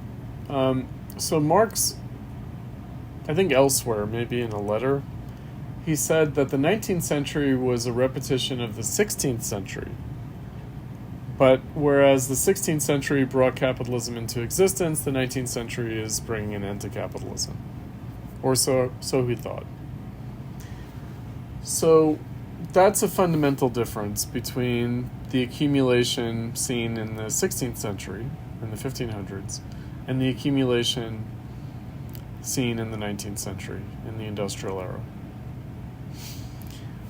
So Marx, I think elsewhere, maybe in a letter, he said that the 19th century was a repetition of the 16th century. But whereas the 16th century brought capitalism into existence, the 19th century is bringing an end to capitalism. Or so he thought. So that's a fundamental difference between the accumulation seen in the 16th century, in the 1500s, and the accumulation seen in the 19th century, in the industrial era.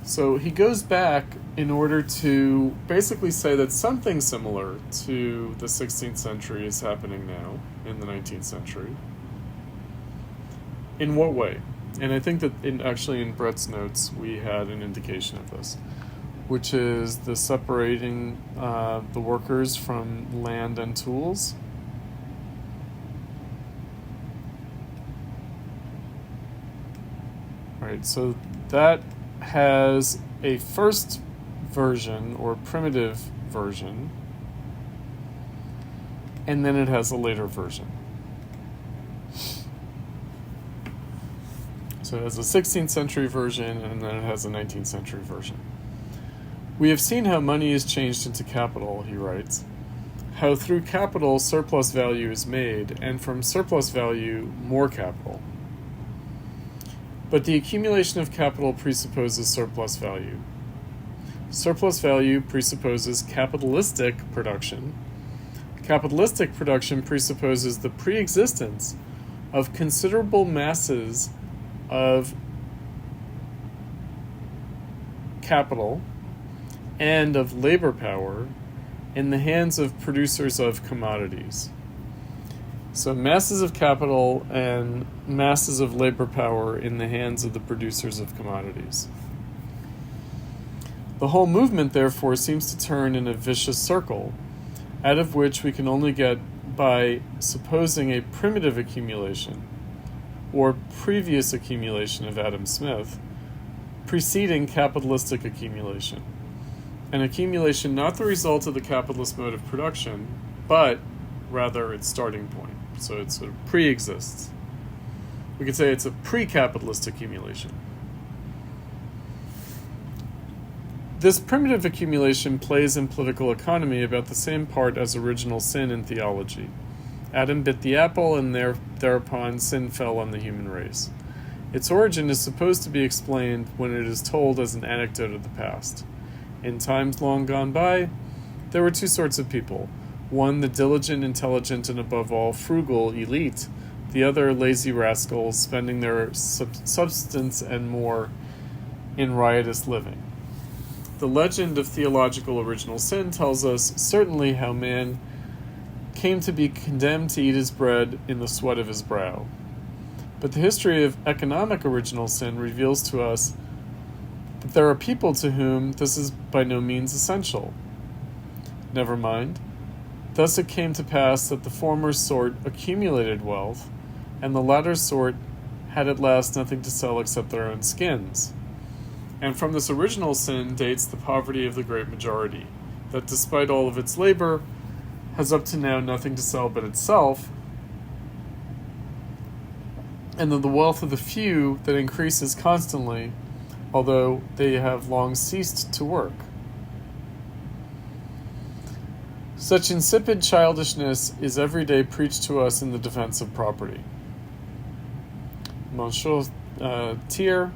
So he goes back in order to basically say that something similar to the 16th century is happening now in the 19th century. In what way? And I think that in Brett's notes we had an indication of this. which is the separating the workers from land and tools. All right, so that has a first version or primitive version, and then it has a later version. So it has a 16th century version, and then it has a 19th century version. We have seen how money is changed into capital, he writes, how through capital surplus value is made, and from surplus value more capital. But the accumulation of capital presupposes surplus value. Surplus value presupposes capitalistic production. Capitalistic production presupposes the pre-existence of considerable masses of capital and of labor power in the hands of producers of commodities. So masses of capital and masses of labor power in the hands of the producers of commodities. The whole movement, therefore, seems to turn in a vicious circle, out of which we can only get by supposing a primitive accumulation, or previous accumulation of Adam Smith, preceding capitalistic accumulation. An accumulation not the result of the capitalist mode of production, but rather its starting point. So it sort of pre-exists. We could say it's a pre-capitalist accumulation. This primitive accumulation plays in political economy about the same part as original sin in theology. Adam bit the apple, and thereupon sin fell on the human race. Its origin is supposed to be explained when it is told as an anecdote of the past. In times long gone by, there were two sorts of people. One, the diligent, intelligent, and above all, frugal elite. The other, lazy rascals, spending their substance and more in riotous living. The legend of theological original sin tells us certainly how man came to be condemned to eat his bread in the sweat of his brow. But the history of economic original sin reveals to us that there are people to whom this is by no means essential. Never mind. Thus it came to pass that the former sort accumulated wealth, and the latter sort had at last nothing to sell except their own skins. And from this original sin dates the poverty of the great majority, that despite all of its labor, has up to now nothing to sell but itself, and that the wealth of the few that increases constantly, although they have long ceased to work. Such insipid childishness is every day preached to us in the defense of property. Monsieur Thiers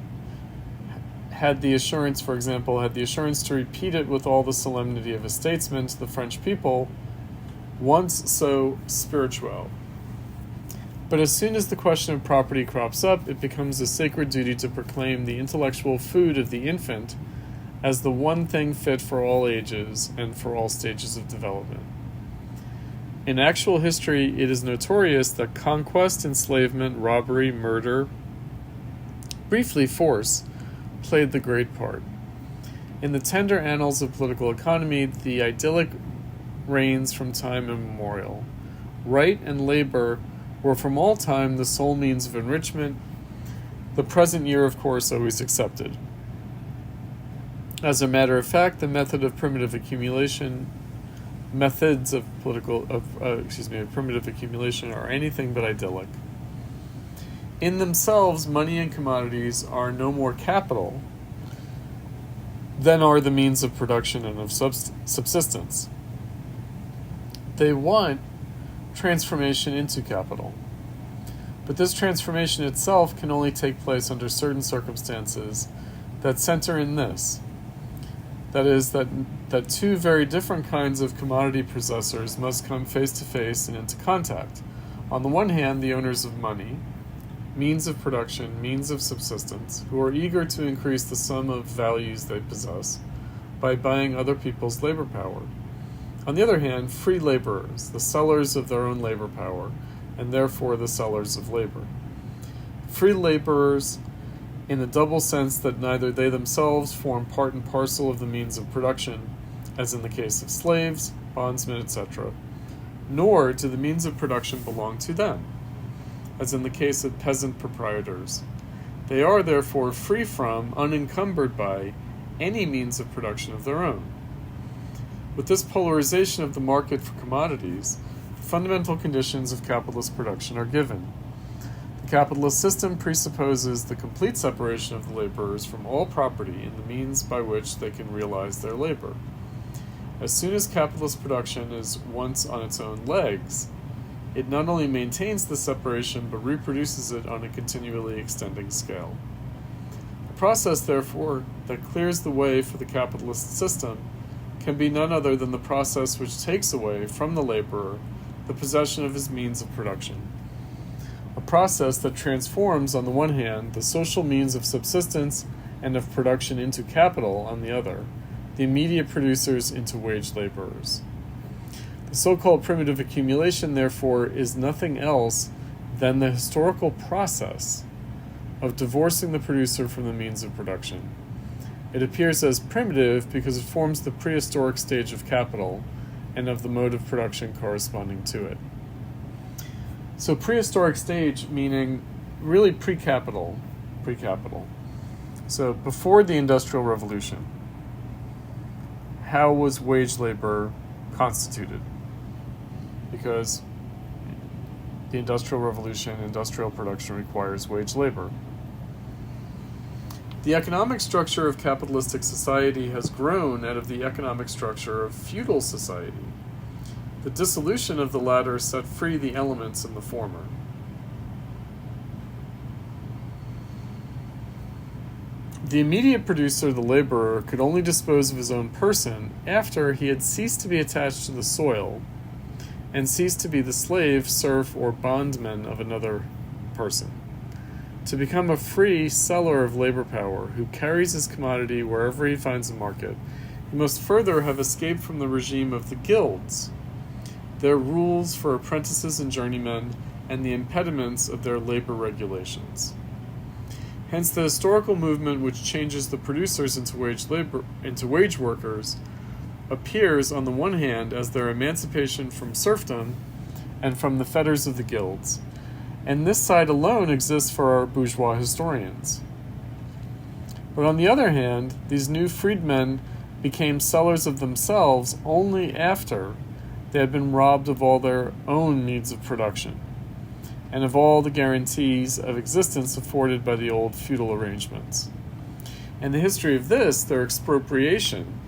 had the assurance, for example, to repeat it with all the solemnity of a statesman to the French people, once so spirituel. But as soon as the question of property crops up, it becomes a sacred duty to proclaim the intellectual food of the infant as the one thing fit for all ages and for all stages of development. In actual history, it is notorious that conquest, enslavement, robbery, murder, briefly force, played the great part. In the tender annals of political economy, the idyllic reigns from time immemorial. Right and labor were from all time the sole means of enrichment, the present year, of course, always excepted. As a matter of fact, the method of primitive accumulation, primitive accumulation are anything but idyllic. In themselves, money and commodities are no more capital than are the means of production and of subsistence. They want transformation into capital. But this transformation itself can only take place under certain circumstances that center in this. That is, that two very different kinds of commodity possessors must come face to face and into contact. On the one hand, the owners of money, means of production, means of subsistence, who are eager to increase the sum of values they possess by buying other people's labor power. On the other hand, free laborers, the sellers of their own labor power, and therefore the sellers of labor. Free laborers in the double sense that neither they themselves form part and parcel of the means of production, as in the case of slaves, bondsmen, etc., nor do the means of production belong to them, as in the case of peasant proprietors. They are therefore free from, unencumbered by, any means of production of their own. With this polarization of the market for commodities, the fundamental conditions of capitalist production are given. The capitalist system presupposes the complete separation of the laborers from all property in the means by which they can realize their labor. As soon as capitalist production is once on its own legs, it not only maintains the separation but reproduces it on a continually extending scale. The process, therefore, that clears the way for the capitalist system can be none other than the process which takes away from the laborer the possession of his means of production. A process that transforms, on the one hand, the social means of subsistence and of production into capital, on the other, the immediate producers into wage laborers. The so-called primitive accumulation, therefore, is nothing else than the historical process of divorcing the producer from the means of production. It appears as primitive because it forms the prehistoric stage of capital and of the mode of production corresponding to it. So prehistoric stage meaning really pre-capital. So before the Industrial Revolution, how was wage labor constituted? Because the Industrial Revolution, industrial production requires wage labor. The economic structure of capitalistic society has grown out of the economic structure of feudal society. The dissolution of the latter set free the elements in the former. The immediate producer, the laborer, could only dispose of his own person after he had ceased to be attached to the soil and ceased to be the slave, serf, or bondman of another person. To become a free seller of labor power who carries his commodity wherever he finds a market, he must further have escaped from the regime of the guilds, their rules for apprentices and journeymen, and the impediments of their labor regulations. Hence, the historical movement which changes the producers into wage workers appears, on the one hand, as their emancipation from serfdom and from the fetters of the guilds, and this side alone exists for our bourgeois historians. But on the other hand, these new freedmen became sellers of themselves only after they had been robbed of all their own means of production, and of all the guarantees of existence afforded by the old feudal arrangements. And the history of this, their expropriation,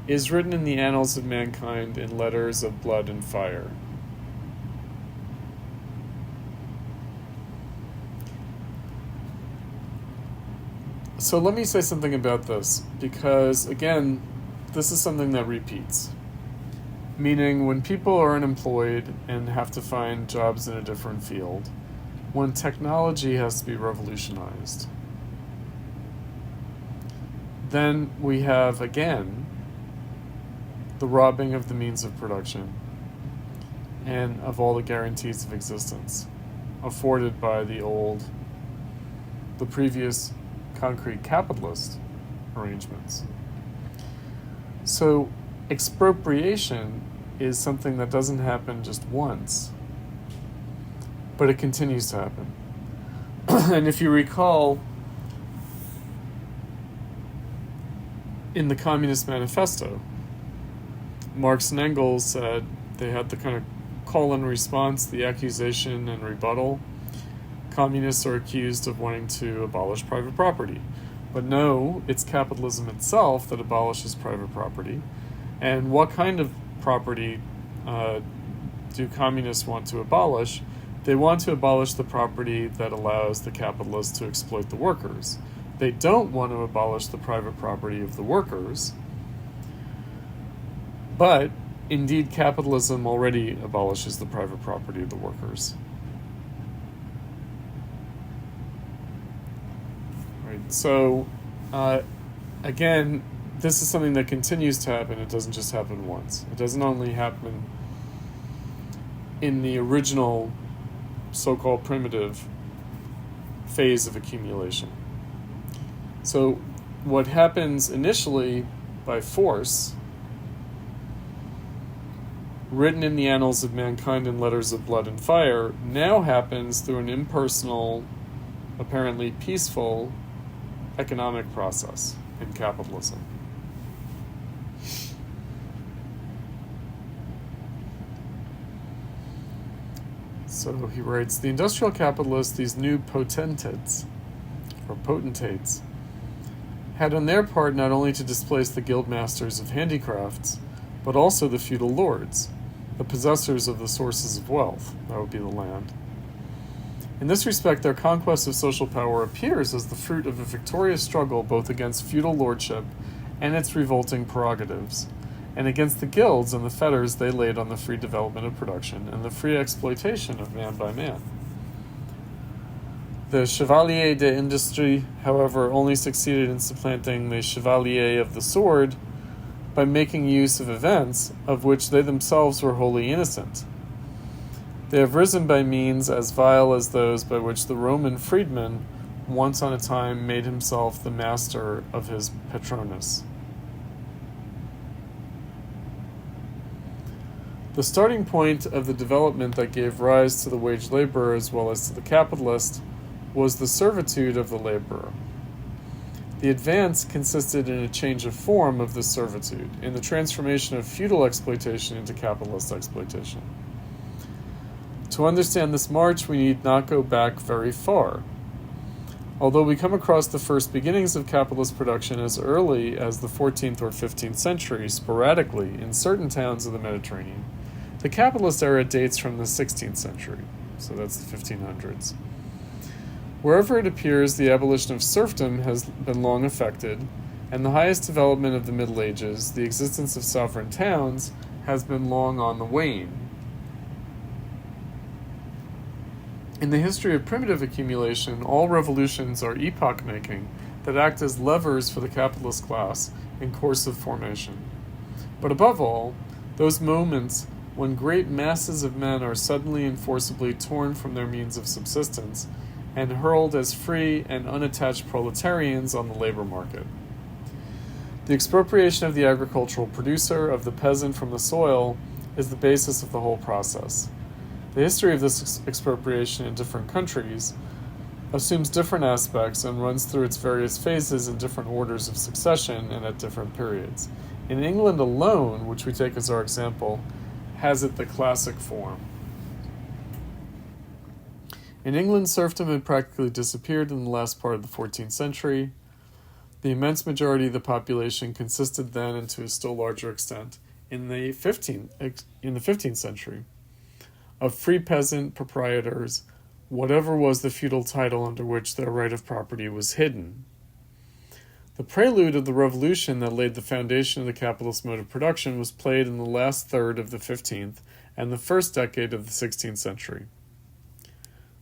is written in the annals of mankind in letters of blood and fire. So let me say something about this, because, again, this is something that repeats. Meaning, when people are unemployed and have to find jobs in a different field, when technology has to be revolutionized, then we have, again, the robbing of the means of production and of all the guarantees of existence afforded by the previous concrete capitalist arrangements. So expropriation is something that doesn't happen just once, but it continues to happen. And if you recall, in the Communist Manifesto, Marx and Engels said they had the kind of call and response, the accusation and rebuttal. Communists are accused of wanting to abolish private property. But no, it's capitalism itself that abolishes private property. And what kind of property do communists want to abolish? They want to abolish the property that allows the capitalists to exploit the workers. They don't want to abolish the private property of the workers. But, indeed, capitalism already abolishes the private property of the workers. So, again, this is something that continues to happen. It doesn't just happen once. It doesn't only happen in the original so-called primitive phase of accumulation. So what happens initially by force, written in the annals of mankind in letters of blood and fire, now happens through an impersonal, apparently peaceful, economic process in capitalism. So he writes, the industrial capitalists, these new potentates, had on their part not only to displace the guild masters of handicrafts, but also the feudal lords, the possessors of the sources of wealth, that would be the land. In this respect, their conquest of social power appears as the fruit of a victorious struggle both against feudal lordship and its revolting prerogatives, and against the guilds and the fetters they laid on the free development of production and the free exploitation of man by man. The Chevalier d'Industrie, however, only succeeded in supplanting the Chevalier of the Sword by making use of events of which they themselves were wholly innocent. They have risen by means as vile as those by which the Roman freedman once on a time made himself the master of his Patronus. The starting point of the development that gave rise to the wage laborer as well as to the capitalist was the servitude of the laborer. The advance consisted in a change of form of this servitude, in the transformation of feudal exploitation into capitalist exploitation. To understand this march, we need not go back very far. Although we come across the first beginnings of capitalist production as early as the 14th or 15th century, sporadically, in certain towns of the Mediterranean, the capitalist era dates from the 16th century, so that's the 1500s. Wherever it appears, the abolition of serfdom has been long effected, and the highest development of the Middle Ages, the existence of sovereign towns, has been long on the wane. In the history of primitive accumulation, all revolutions are epoch-making that act as levers for the capitalist class in course of formation. But above all, those moments when great masses of men are suddenly and forcibly torn from their means of subsistence and hurled as free and unattached proletarians on the labor market. The expropriation of the agricultural producer, of the peasant from the soil, is the basis of the whole process. The history of this expropriation in different countries assumes different aspects and runs through its various phases in different orders of succession and at different periods. In England alone, which we take as our example, has it the classic form. In England, serfdom had practically disappeared in the last part of the 14th century. The immense majority of the population consisted then, and to a still larger extent, in the 15th century, of free peasant proprietors, whatever was the feudal title under which their right of property was hidden. The prelude of the revolution that laid the foundation of the capitalist mode of production was played in the last third of the 15th and the first decade of the 16th century.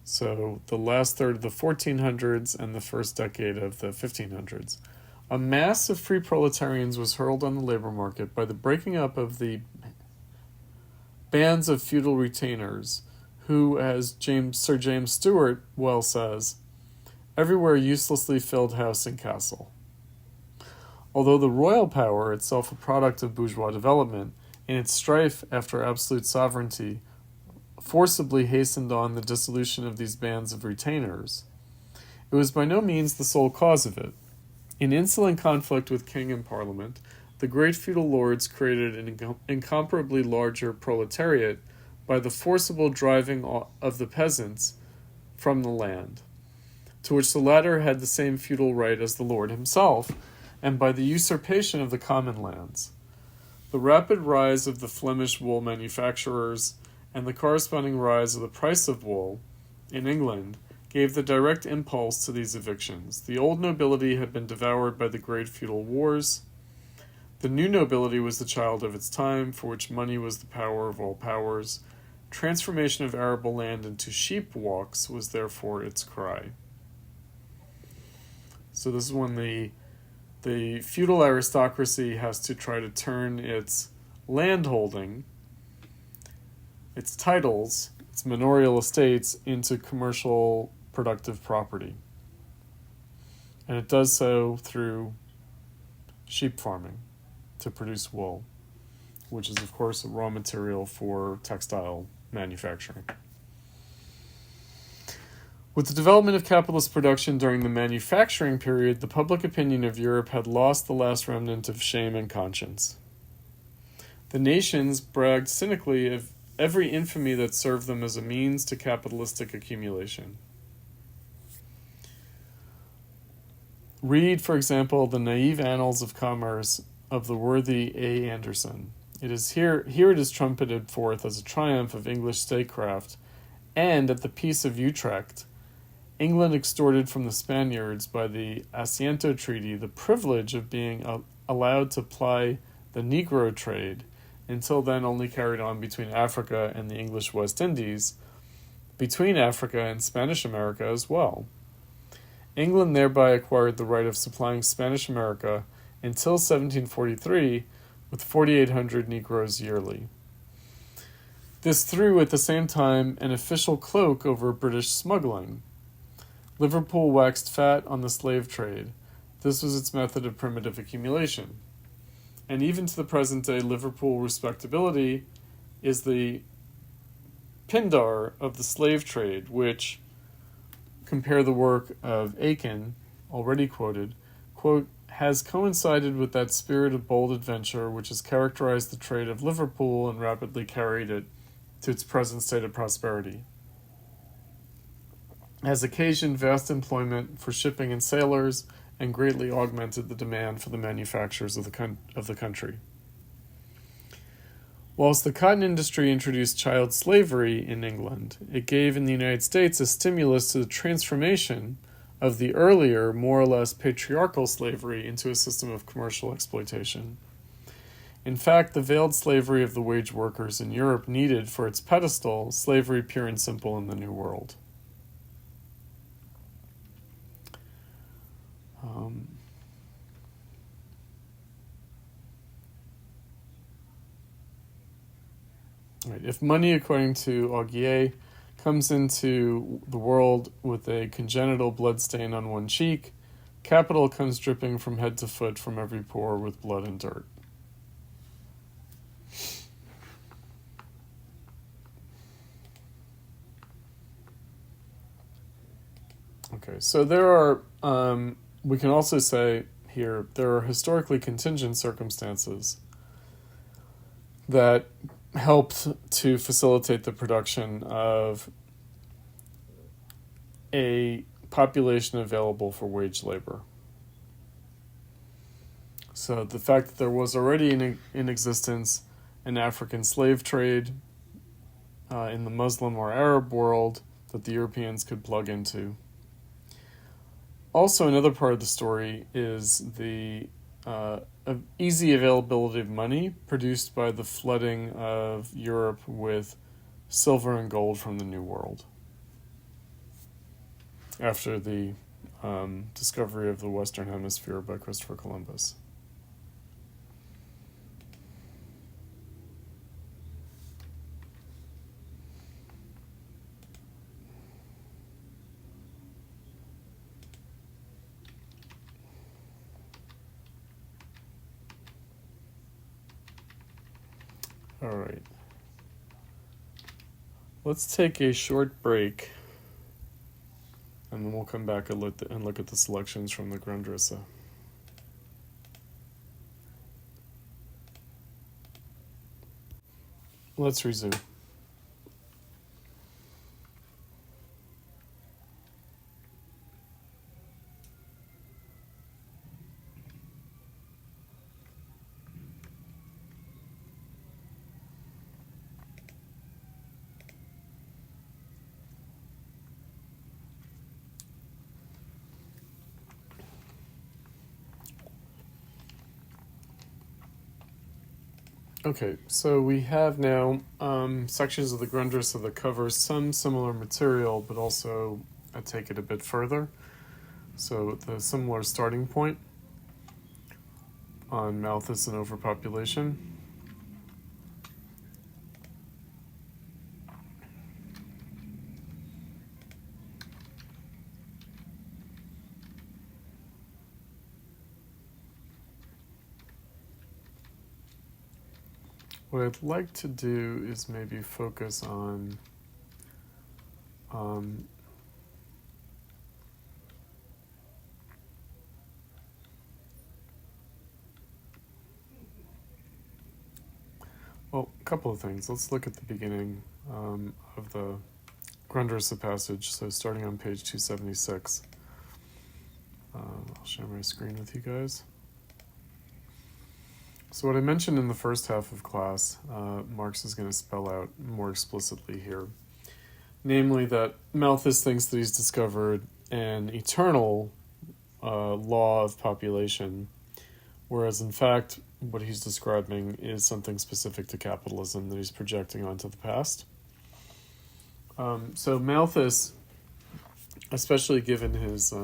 So the last third of the 1400s and the first decade of the 1500s. A mass of free proletarians was hurled on the labor market by the breaking up of the bands of feudal retainers who, as Sir James Stewart well says, everywhere uselessly filled house and castle. Although the royal power, itself a product of bourgeois development, in its strife after absolute sovereignty, forcibly hastened on the dissolution of these bands of retainers, it was by no means the sole cause of it. In insolent conflict with king and parliament, the great feudal lords created an incomparably larger proletariat by the forcible driving of the peasants from the land, to which the latter had the same feudal right as the lord himself, and by the usurpation of the common lands. The rapid rise of the Flemish wool manufacturers and the corresponding rise of the price of wool in England gave the direct impulse to these evictions. The old nobility had been devoured by the great feudal wars. The new nobility was the child of its time, for which money was the power of all powers. Transformation of arable land into sheep walks was therefore its cry. So this is when the feudal aristocracy has to try to turn its landholding, its titles, its manorial estates, into commercial productive property. And it does so through sheep farming to produce wool, which is, of course, a raw material for textile manufacturing. With the development of capitalist production during the manufacturing period, the public opinion of Europe had lost the last remnant of shame and conscience. The nations bragged cynically of every infamy that served them as a means to capitalistic accumulation. Read, for example, the naive annals of commerce of the worthy A. Anderson. It is trumpeted forth as a triumph of English statecraft, and at the Peace of Utrecht, England extorted from the Spaniards by the Asiento Treaty the privilege of being allowed to ply the Negro trade, until then only carried on between Africa and the English West Indies, between Africa and Spanish America as well. England thereby acquired the right of supplying Spanish America until 1743 with 4,800 Negroes yearly. This threw at the same time an official cloak over British smuggling. Liverpool waxed fat on the slave trade. This was its method of primitive accumulation. And even to the present day, Liverpool respectability is the Pindar of the slave trade, which, compare the work of Aiken, already quoted, quote, has coincided with that spirit of bold adventure which has characterized the trade of Liverpool and rapidly carried it to its present state of prosperity. Has occasioned vast employment for shipping and sailors and greatly augmented the demand for the manufactures of the country. Whilst the cotton industry introduced child slavery in England, it gave in the United States a stimulus to the transformation of the earlier, more or less patriarchal slavery into a system of commercial exploitation. In fact, the veiled slavery of the wage workers in Europe needed for its pedestal slavery pure and simple in the New World. Right. If money, according to Augier, comes into the world with a congenital blood stain on one cheek, capital comes dripping from head to foot from every pore with blood and dirt. Okay, so there are, we can also say here, there are historically contingent circumstances that helped to facilitate the production of a population available for wage labor. So the fact that there was already in existence an African slave trade in the Muslim or Arab world that the Europeans could plug into. Also, another part of the story is the easy availability of money produced by the flooding of Europe with silver and gold from the New World after the discovery of the Western Hemisphere by Christopher Columbus. All right. Let's take a short break, and then we'll come back and look at the selections from the Grundrisse. Let's resume. Okay, so we have now sections of the Grundrisse that cover some similar material, but also take it a bit further. So the similar starting point on Malthus and overpopulation. what I'd like to do is maybe focus on well, a couple of things. Let's look at the beginning of the Grundrisse passage, so starting on page 276. I'll share my screen with you guys. So what I mentioned in the first half of class, Marx is going to spell out more explicitly here. Namely that Malthus thinks that he's discovered an eternal law of population, whereas in fact what he's describing is something specific to capitalism that he's projecting onto the past. So Malthus, especially given his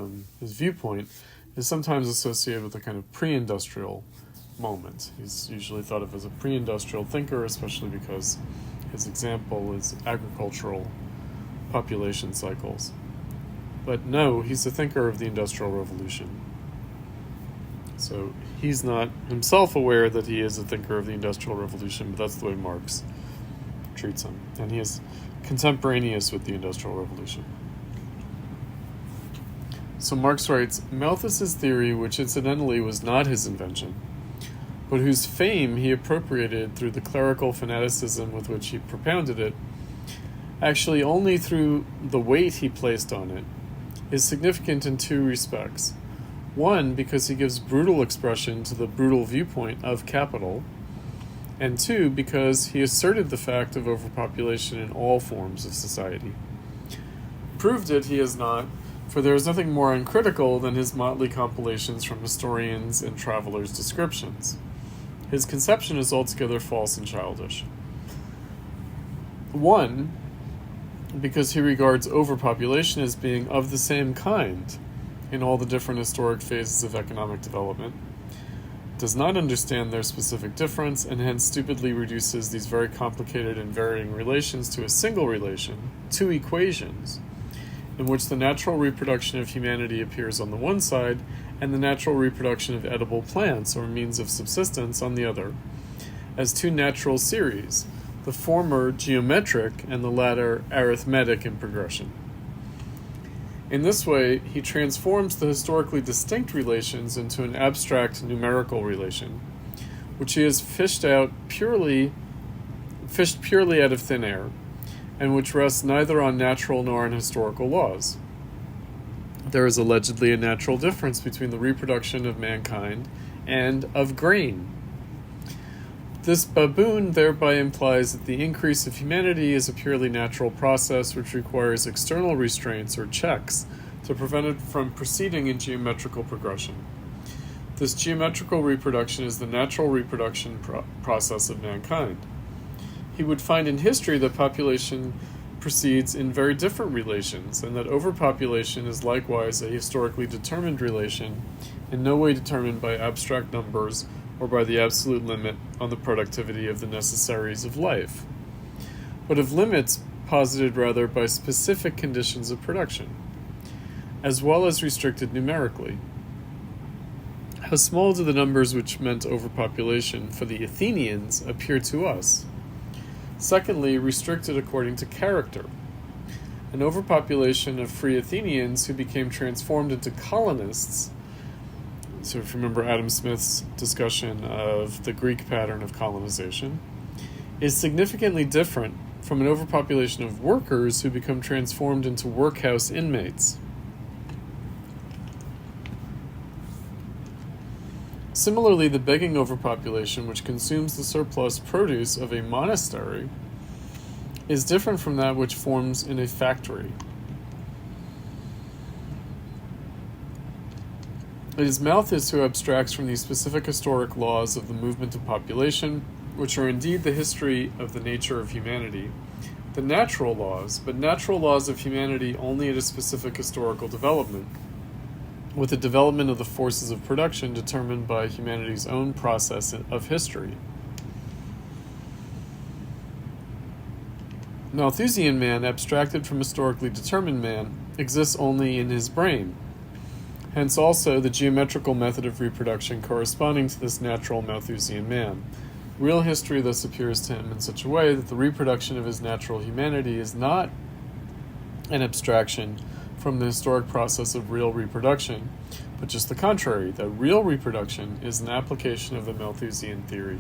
viewpoint, is sometimes associated with a kind of pre-industrial moment. He's usually thought of as a pre-industrial thinker, especially because his example is agricultural population cycles. But no, he's a thinker of the Industrial Revolution. So he's not himself aware that he is a thinker of the Industrial Revolution, but that's the way Marx treats him. And he is contemporaneous with the Industrial Revolution. So Marx writes, Malthus's theory, which incidentally was not his invention, but whose fame he appropriated through the clerical fanaticism with which he propounded it, actually only through the weight he placed on it, is significant in two respects. One, because he gives brutal expression to the brutal viewpoint of capital, and two, because he asserted the fact of overpopulation in all forms of society. Proved it he has not, for there is nothing more uncritical than his motley compilations from historians and travelers' descriptions. His conception is altogether false and childish. One, because he regards overpopulation as being of the same kind in all the different historic phases of economic development, does not understand their specific difference, and hence stupidly reduces these very complicated and varying relations to a single relation, two equations, in which the natural reproduction of humanity appears on the one side, and the natural reproduction of edible plants or means of subsistence on the other, as two natural series, the former geometric and the latter arithmetic in progression. In this way, he transforms the historically distinct relations into an abstract numerical relation, which he has fished purely out of thin air, and which rests neither on natural nor on historical laws. There is allegedly a natural difference between the reproduction of mankind and of grain. This baboon thereby implies that the increase of humanity is a purely natural process which requires external restraints or checks to prevent it from proceeding in geometrical progression. This geometrical reproduction is the natural reproduction process of mankind. He would find in history that population proceeds in very different relations, and that overpopulation is likewise a historically determined relation, in no way determined by abstract numbers or by the absolute limit on the productivity of the necessaries of life, but of limits posited rather by specific conditions of production, as well as restricted numerically. How small do the numbers which meant overpopulation for the Athenians appear to us? Secondly, restricted according to character. An overpopulation of free Athenians who became transformed into colonists. So if you remember Adam Smith's discussion of the Greek pattern of colonization, is significantly different from an overpopulation of workers who become transformed into workhouse inmates. Similarly, the begging overpopulation, which consumes the surplus produce of a monastery, is different from that which forms in a factory. It is Malthus who abstracts from these specific historic laws of the movement of population, which are indeed the history of the nature of humanity, the natural laws, but natural laws of humanity only at a specific historical development, with the development of the forces of production determined by humanity's own process of history. Malthusian man, abstracted from historically determined man, exists only in his brain. Hence also the geometrical method of reproduction corresponding to this natural Malthusian man, Real history thus appears to him in such a way that the reproduction of his natural humanity is not an abstraction from the historic process of real reproduction, but just the contrary, that real reproduction is an application of the Malthusian theory.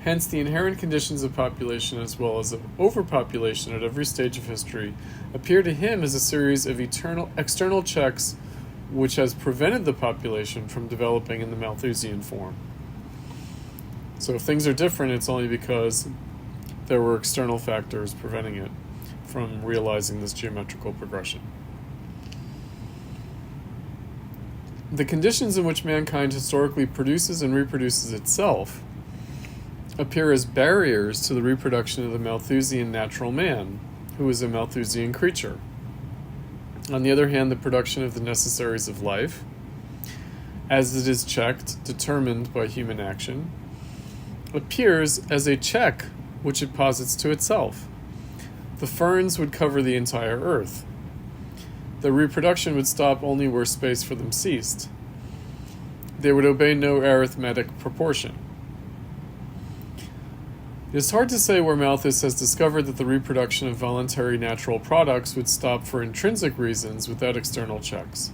Hence, the inherent conditions of population as well as of overpopulation at every stage of history appear to him as a series of external checks which has prevented the population from developing in the Malthusian form. So if things are different, it's only because there were external factors preventing it from realizing this geometrical progression. The conditions in which mankind historically produces and reproduces itself appear as barriers to the reproduction of the Malthusian natural man, who is a Malthusian creature. On the other hand, the production of the necessaries of life, as it is checked, determined by human action, appears as a check which it posits to itself. The ferns would cover the entire earth. The reproduction would stop only where space for them ceased. They would obey no arithmetic proportion. It is hard to say where Malthus has discovered that the reproduction of voluntary natural products would stop for intrinsic reasons without external checks.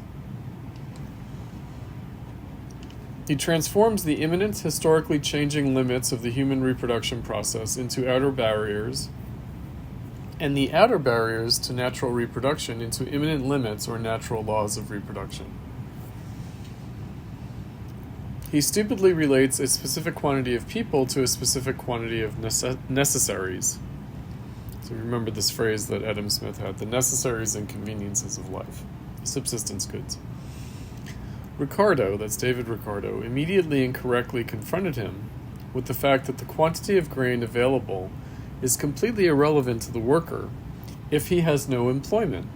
He transforms the imminent, historically changing limits of the human reproduction process into outer barriers, and the outer barriers to natural reproduction into imminent limits or natural laws of reproduction. He stupidly relates a specific quantity of people to a specific quantity of necessaries. So remember this phrase that Adam Smith had, the necessaries and conveniences of life, subsistence goods. Ricardo, that's David Ricardo, immediately and correctly confronted him with the fact that the quantity of grain available is completely irrelevant to the worker if he has no employment.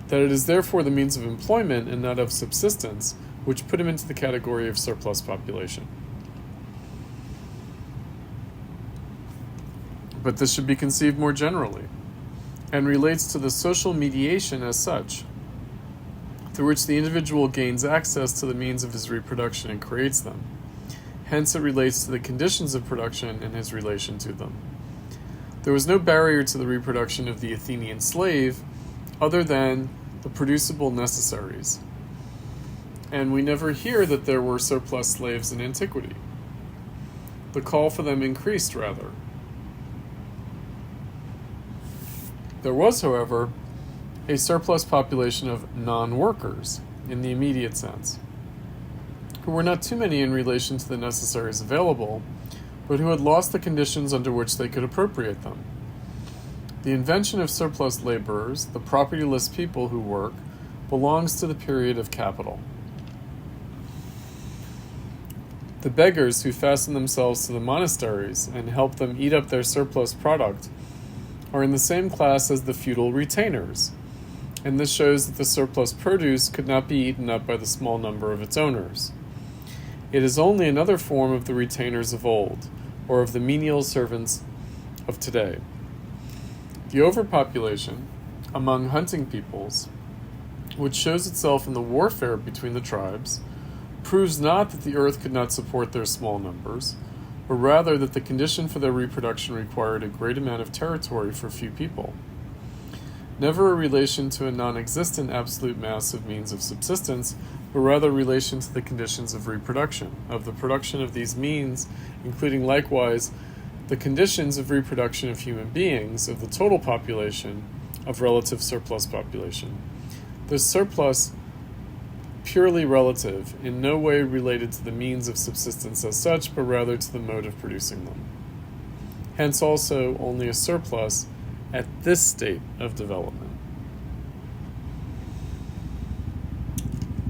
That it is therefore the means of employment and not of subsistence which put him into the category of surplus population. But this should be conceived more generally, and relates to the social mediation as such, through which the individual gains access to the means of his reproduction and creates them. Hence it relates to the conditions of production and his relation to them. There was no barrier to the reproduction of the Athenian slave other than the producible necessaries. And we never hear that there were surplus slaves in antiquity. The call for them increased, rather. There was, however, a surplus population of non-workers, in the immediate sense, who were not too many in relation to the necessaries available, but who had lost the conditions under which they could appropriate them. The invention of surplus laborers, the propertyless people who work, belongs to the period of capital. The beggars who fasten themselves to the monasteries and help them eat up their surplus product are in the same class as the feudal retainers, and this shows that the surplus produce could not be eaten up by the small number of its owners. It is only another form of the retainers of old, or of the menial servants of today. The overpopulation among hunting peoples, which shows itself in the warfare between the tribes, proves not that the earth could not support their small numbers, but rather that the condition for their reproduction required a great amount of territory for few people. Never a relation to a non-existent absolute mass of means of subsistence, but rather a relation to the conditions of reproduction, of the production of these means, including likewise the conditions of reproduction of human beings, of the total population, of relative surplus population. The surplus purely relative, in no way related to the means of subsistence as such, but rather to the mode of producing them. Hence also only a surplus at this state of development.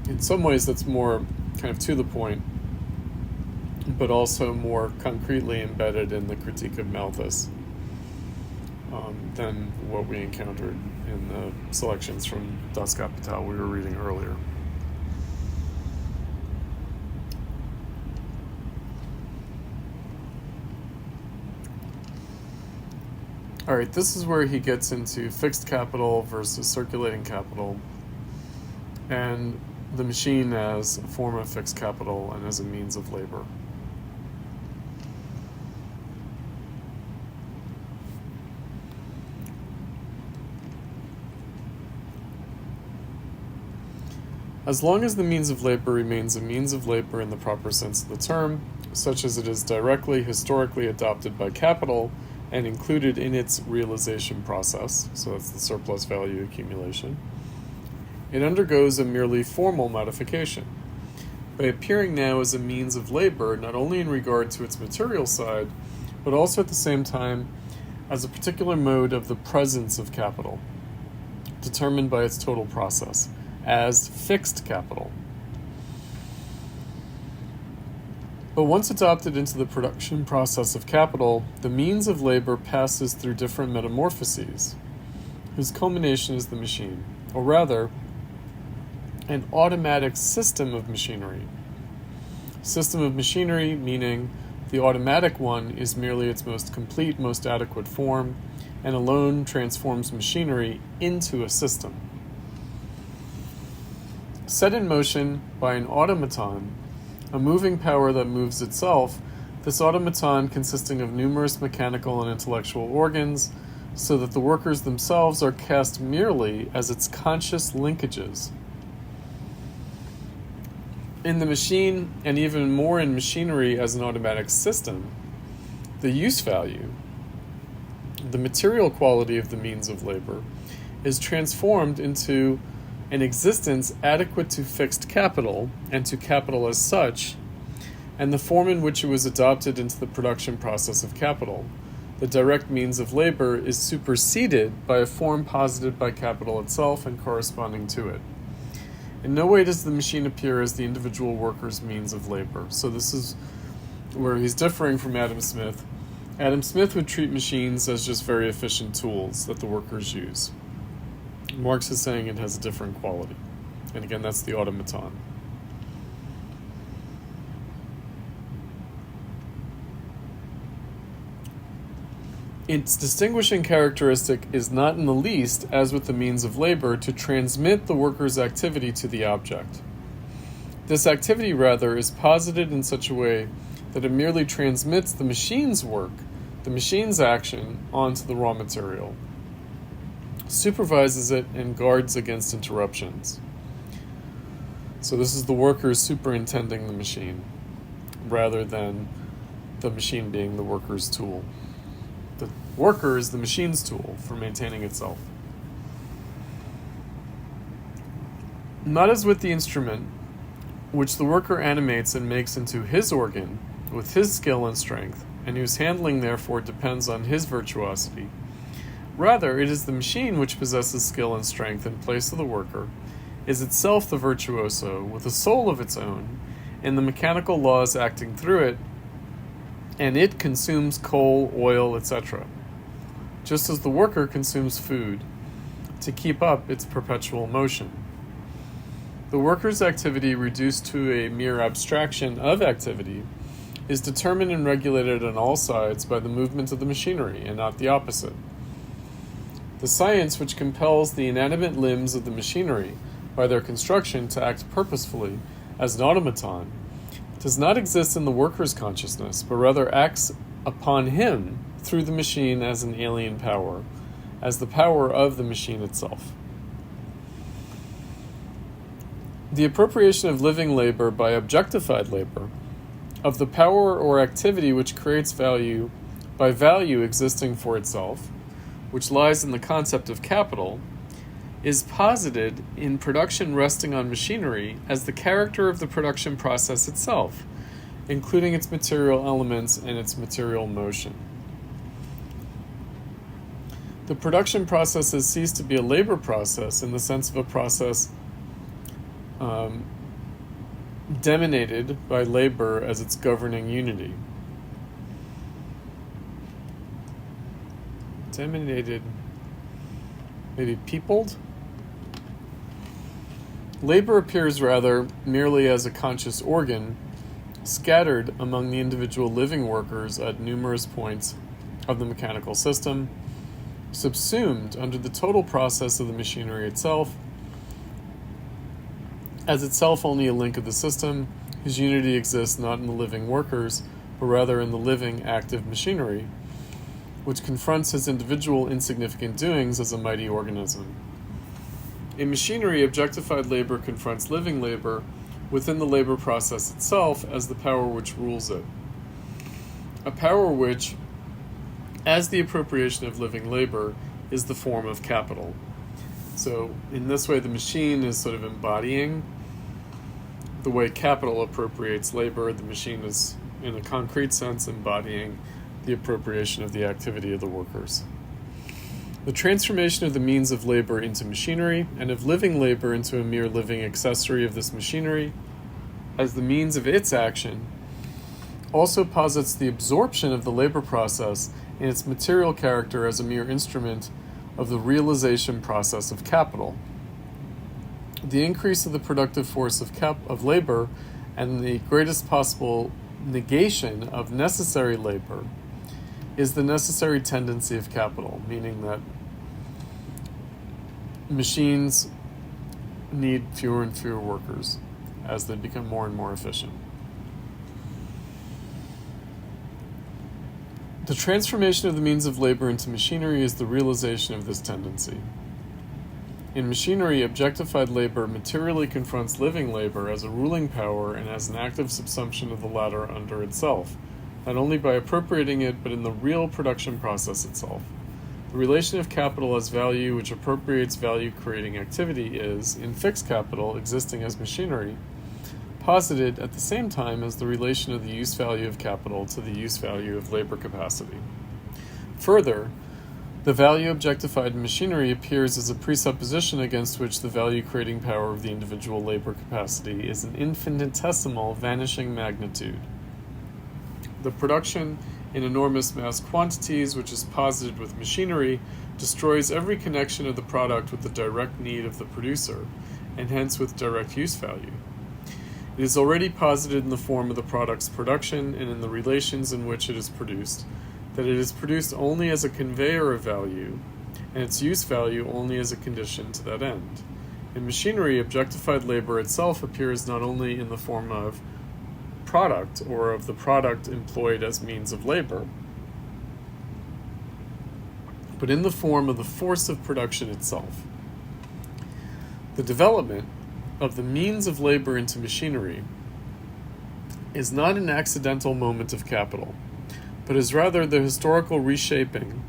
In some ways that's more kind of to the point, but also more concretely embedded in the critique of Malthus than what we encountered in the selections from Das Kapital we were reading earlier. All right, this is where he gets into fixed capital versus circulating capital, and the machine as a form of fixed capital and as a means of labor. As long as the means of labor remains a means of labor in the proper sense of the term, such as it is directly historically adopted by capital and included in its realization process, so that's the surplus value accumulation, it undergoes a merely formal modification. By appearing now as a means of labor not only in regard to its material side, but also at the same time as a particular mode of the presence of capital, determined by its total process, as fixed capital. But once adopted into the production process of capital, the means of labor passes through different metamorphoses, whose culmination is the machine, or rather, an automatic system of machinery. System of machinery meaning the automatic one is merely its most complete, most adequate form, and alone transforms machinery into a system. Set in motion by an automaton, a moving power that moves itself, this automaton consisting of numerous mechanical and intellectual organs, so that the workers themselves are cast merely as its conscious linkages. In the machine, and even more in machinery as an automatic system, the use value, the material quality of the means of labor, is transformed into an existence adequate to fixed capital and to capital as such, and the form in which it was adopted into the production process of capital, the direct means of labor, is superseded by a form posited by capital itself and corresponding to it. In no way does the machine appear as the individual worker's means of labor. So this is where he's differing from Adam Smith. Adam Smith would treat machines as just very efficient tools that the workers use. Marx is saying it has a different quality. And again, that's the automaton. Its distinguishing characteristic is not in the least, as with the means of labor, to transmit the worker's activity to the object. This activity, rather, is posited in such a way that it merely transmits the machine's work, the machine's action, onto the raw material, supervises it, and guards against interruptions. So this is the worker superintending the machine, rather than the machine being the worker's tool. The worker is the machine's tool for maintaining itself. Not as with the instrument, which the worker animates and makes into his organ, with his skill and strength, and whose handling therefore depends on his virtuosity. Rather, it is the machine which possesses skill and strength in place of the worker, is itself the virtuoso, with a soul of its own, and the mechanical laws acting through it, and it consumes coal, oil, etc., just as the worker consumes food to keep up its perpetual motion. The worker's activity, reduced to a mere abstraction of activity, is determined and regulated on all sides by the movement of the machinery, and not the opposite. The science which compels the inanimate limbs of the machinery, by their construction, to act purposefully as an automaton, does not exist in the worker's consciousness, but rather acts upon him through the machine as an alien power, as the power of the machine itself. The appropriation of living labor by objectified labor, of the power or activity which creates value by value existing for itself, which lies in the concept of capital, is posited in production resting on machinery as the character of the production process itself, including its material elements and its material motion. The production process has ceased to be a labor process in the sense of a process dominated by labor as its governing unity. Dominated, maybe peopled? Labor appears rather merely as a conscious organ scattered among the individual living workers at numerous points of the mechanical system, subsumed under the total process of the machinery itself, as itself only a link of the system, whose unity exists not in the living workers, but rather in the living, active machinery, which confronts his individual insignificant doings as a mighty organism. In machinery, objectified labor confronts living labor within the labor process itself as the power which rules it. A power which, as the appropriation of living labor, is the form of capital. So in this way, the machine is sort of embodying the way capital appropriates labor. The machine is, in a concrete sense, embodying the appropriation of the activity of the workers. The transformation of the means of labor into machinery and of living labor into a mere living accessory of this machinery as the means of its action also posits the absorption of the labor process in its material character as a mere instrument of the realization process of capital. The increase of the productive force of labor and the greatest possible negation of necessary labor is the necessary tendency of capital, meaning that machines need fewer and fewer workers as they become more and more efficient. The transformation of the means of labor into machinery is the realization of this tendency. In machinery, objectified labor materially confronts living labor as a ruling power and as an active subsumption of the latter under itself, not only by appropriating it, but in the real production process itself. The relation of capital as value which appropriates value-creating activity is, in fixed capital existing as machinery, posited at the same time as the relation of the use value of capital to the use value of labor capacity. Further, the value objectified in machinery appears as a presupposition against which the value-creating power of the individual labor capacity is an infinitesimal vanishing magnitude. The production in enormous mass quantities, which is posited with machinery, destroys every connection of the product with the direct need of the producer, and hence with direct use value. It is already posited in the form of the product's production and in the relations in which it is produced, that it is produced only as a conveyor of value, and its use value only as a condition to that end. In machinery, objectified labor itself appears not only in the form of product, or of the product employed as means of labor, but in the form of the force of production itself. The development of the means of labor into machinery is not an accidental moment of capital, but is rather the historical reshaping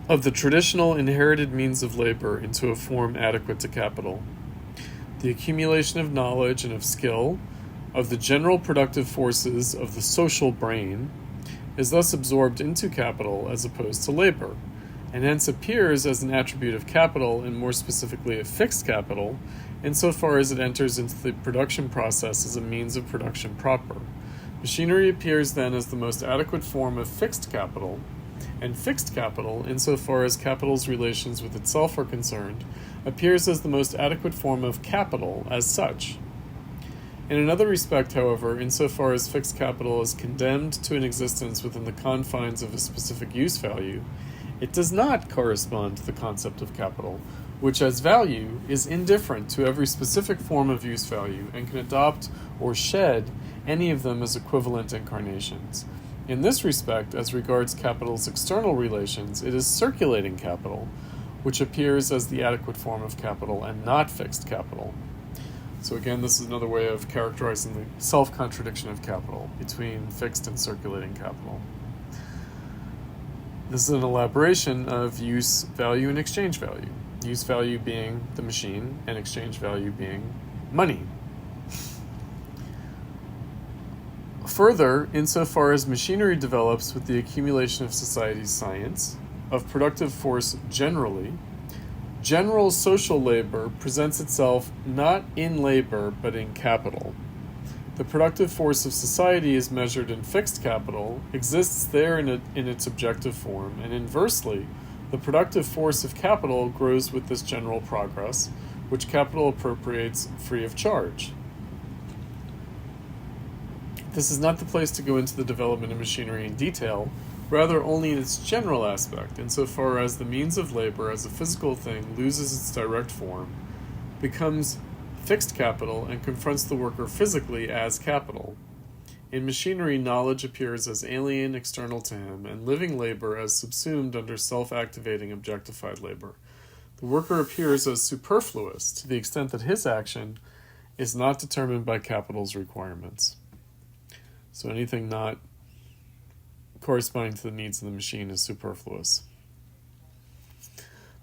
of the traditional inherited means of labor into a form adequate to capital. The accumulation of knowledge and of skill, of the general productive forces of the social brain, is thus absorbed into capital as opposed to labor, and hence appears as an attribute of capital, and more specifically of fixed capital, insofar as it enters into the production process as a means of production proper. Machinery appears then as the most adequate form of fixed capital, and fixed capital, insofar as capital's relations with itself are concerned, appears as the most adequate form of capital as such. In another respect, however, insofar as fixed capital is condemned to an existence within the confines of a specific use value, it does not correspond to the concept of capital, which as value is indifferent to every specific form of use value and can adopt or shed any of them as equivalent incarnations. In this respect, as regards capital's external relations, it is circulating capital, which appears as the adequate form of capital and not fixed capital. So again, this is another way of characterizing the self-contradiction of capital between fixed and circulating capital. This is an elaboration of use value and exchange value. Use value being the machine and exchange value being money. Further, insofar as machinery develops with the accumulation of society's science, of productive force generally, general social labor presents itself not in labor but in capital. The productive force of society is measured in fixed capital, exists there in its objective form, and inversely, the productive force of capital grows with this general progress, which capital appropriates free of charge. This is not the place to go into the development of machinery in detail, rather only in its general aspect, insofar as the means of labor as a physical thing loses its direct form, becomes fixed capital, and confronts the worker physically as capital. In machinery, knowledge appears as alien, external to him, and living labor as subsumed under self-activating objectified labor. The worker appears as superfluous to the extent that his action is not determined by capital's requirements. So anything not corresponding to the needs of the machine is superfluous.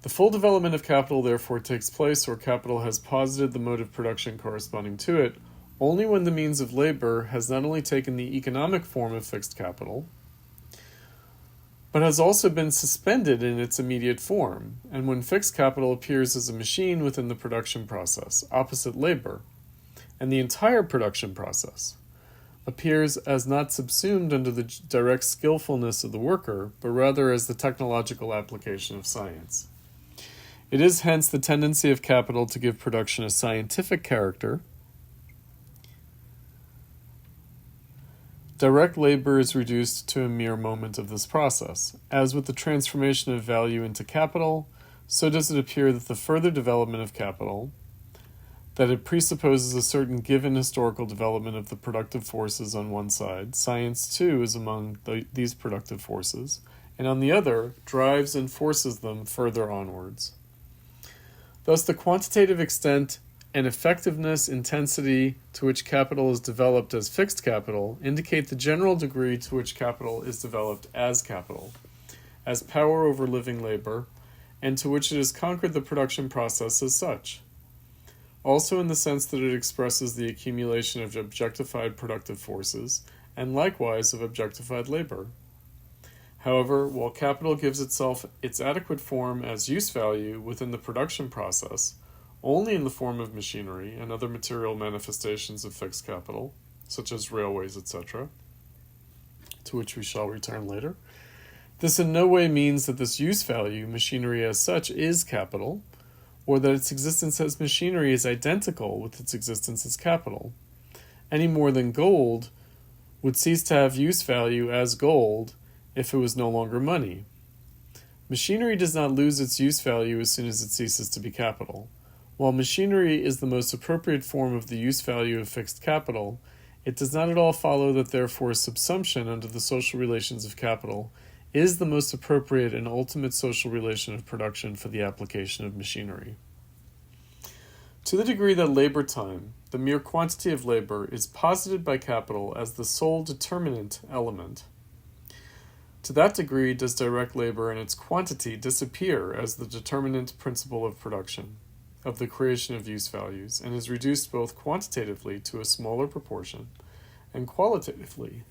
The full development of capital therefore takes place, or capital has posited the mode of production corresponding to it, only when the means of labor has not only taken the economic form of fixed capital, but has also been suspended in its immediate form, and when fixed capital appears as a machine within the production process, opposite labor, and the entire production process appears as not subsumed under the direct skillfulness of the worker, but rather as the technological application of science. It is hence the tendency of capital to give production a scientific character. Direct labor is reduced to a mere moment of this process. As with the transformation of value into capital, so does it appear that the further development of capital, that it presupposes a certain given historical development of the productive forces on one side, science too is among these productive forces, and on the other, drives and forces them further onwards. Thus the quantitative extent and effectiveness intensity to which capital is developed as fixed capital indicate the general degree to which capital is developed as capital, as power over living labor, and to which it has conquered the production process as such. Also in the sense that it expresses the accumulation of objectified productive forces, and likewise of objectified labor. However, while capital gives itself its adequate form as use value within the production process, only in the form of machinery and other material manifestations of fixed capital, such as railways, etc., to which we shall return later. This in no way means that this use value, machinery as such, is capital, or that its existence as machinery is identical with its existence as capital, any more than gold would cease to have use value as gold if it was no longer money. Machinery does not lose its use value as soon as it ceases to be capital. While machinery is the most appropriate form of the use value of fixed capital, it does not at all follow that therefore subsumption under the social relations of capital is the most appropriate and ultimate social relation of production for the application of machinery. To the degree that labor time, the mere quantity of labor, is posited by capital as the sole determinant element, to that degree does direct labor and its quantity disappear as the determinant principle of production, of the creation of use values, and is reduced both quantitatively to a smaller proportion and qualitatively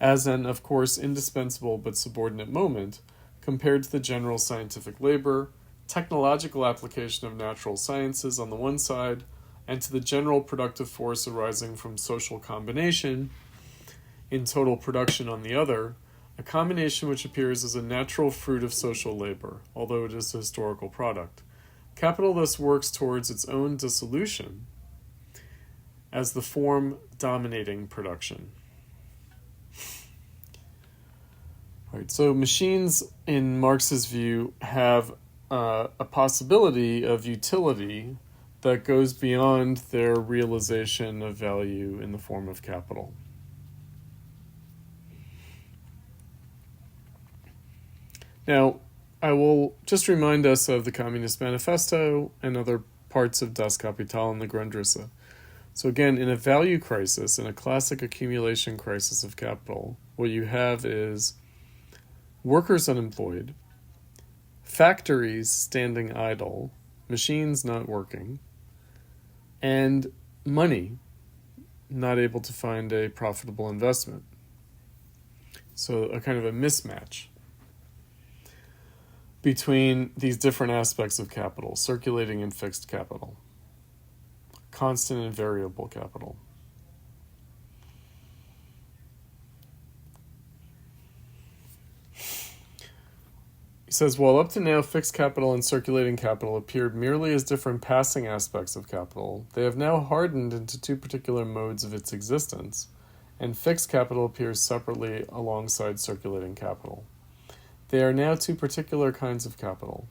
as an, of course, indispensable but subordinate moment compared to the general scientific labor, technological application of natural sciences on the one side, and to the general productive force arising from social combination in total production on the other, a combination which appears as a natural fruit of social labor, although it is a historical product. Capital thus works towards its own dissolution as the form dominating production. Right, so machines, in Marx's view, have a possibility of utility that goes beyond their realization of value in the form of capital. Now, I will just remind us of the Communist Manifesto and other parts of Das Kapital and the Grundrisse. So again, in a value crisis, in a classic accumulation crisis of capital, what you have is workers unemployed, factories standing idle, machines not working, and money not able to find a profitable investment. So a kind of a mismatch between these different aspects of capital, circulating and fixed capital, constant and variable capital. He says, while up to now fixed capital and circulating capital appeared merely as different passing aspects of capital, they have now hardened into two particular modes of its existence, and fixed capital appears separately alongside circulating capital. They are now two particular kinds of capital.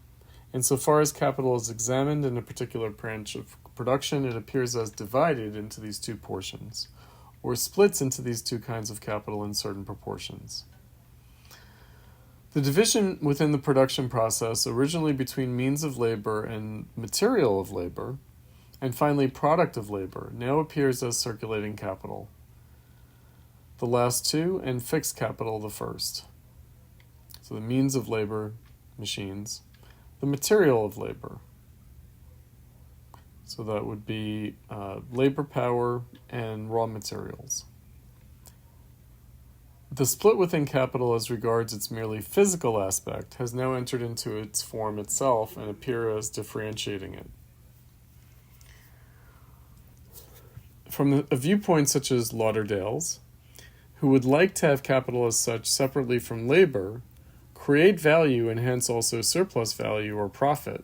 Insofar as capital is examined in a particular branch of production, it appears as divided into these two portions, or splits into these two kinds of capital in certain proportions. The division within the production process, originally between means of labor and material of labor, and finally product of labor, now appears as circulating capital, the last two, and fixed capital, the first. So the means of labor, machines, the material of labor. So that would be labor power and raw materials. The split within capital as regards its merely physical aspect has now entered into its form itself and appears as differentiating it. From a viewpoint such as Lauderdale's, who would like to have capital as such separately from labor, create value and hence also surplus value or profit,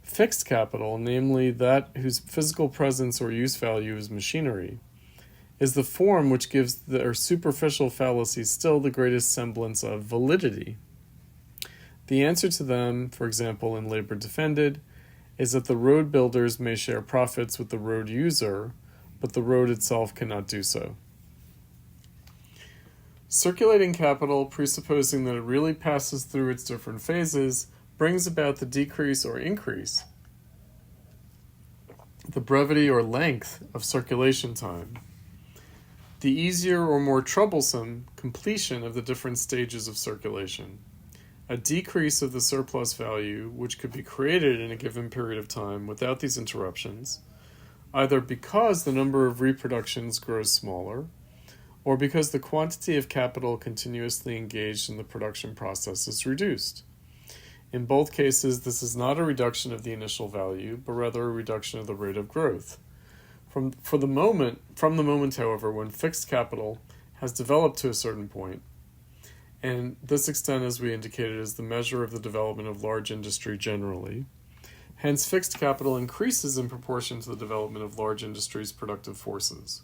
fixed capital, namely that whose physical presence or use value is machinery, is the form which gives their superficial fallacy still the greatest semblance of validity. The answer to them, for example, in Labor Defended, is that the road builders may share profits with the road user, but the road itself cannot do so. Circulating capital, presupposing that it really passes through its different phases, brings about the decrease or increase, the brevity or length of circulation time, the easier or more troublesome completion of the different stages of circulation, a decrease of the surplus value which could be created in a given period of time without these interruptions, either because the number of reproductions grows smaller, or because the quantity of capital continuously engaged in the production process is reduced. In both cases, this is not a reduction of the initial value, but rather a reduction of the rate of growth. From the moment, however, when fixed capital has developed to a certain point, and this extent, as we indicated, is the measure of the development of large industry generally, hence fixed capital increases in proportion to the development of large industry's productive forces.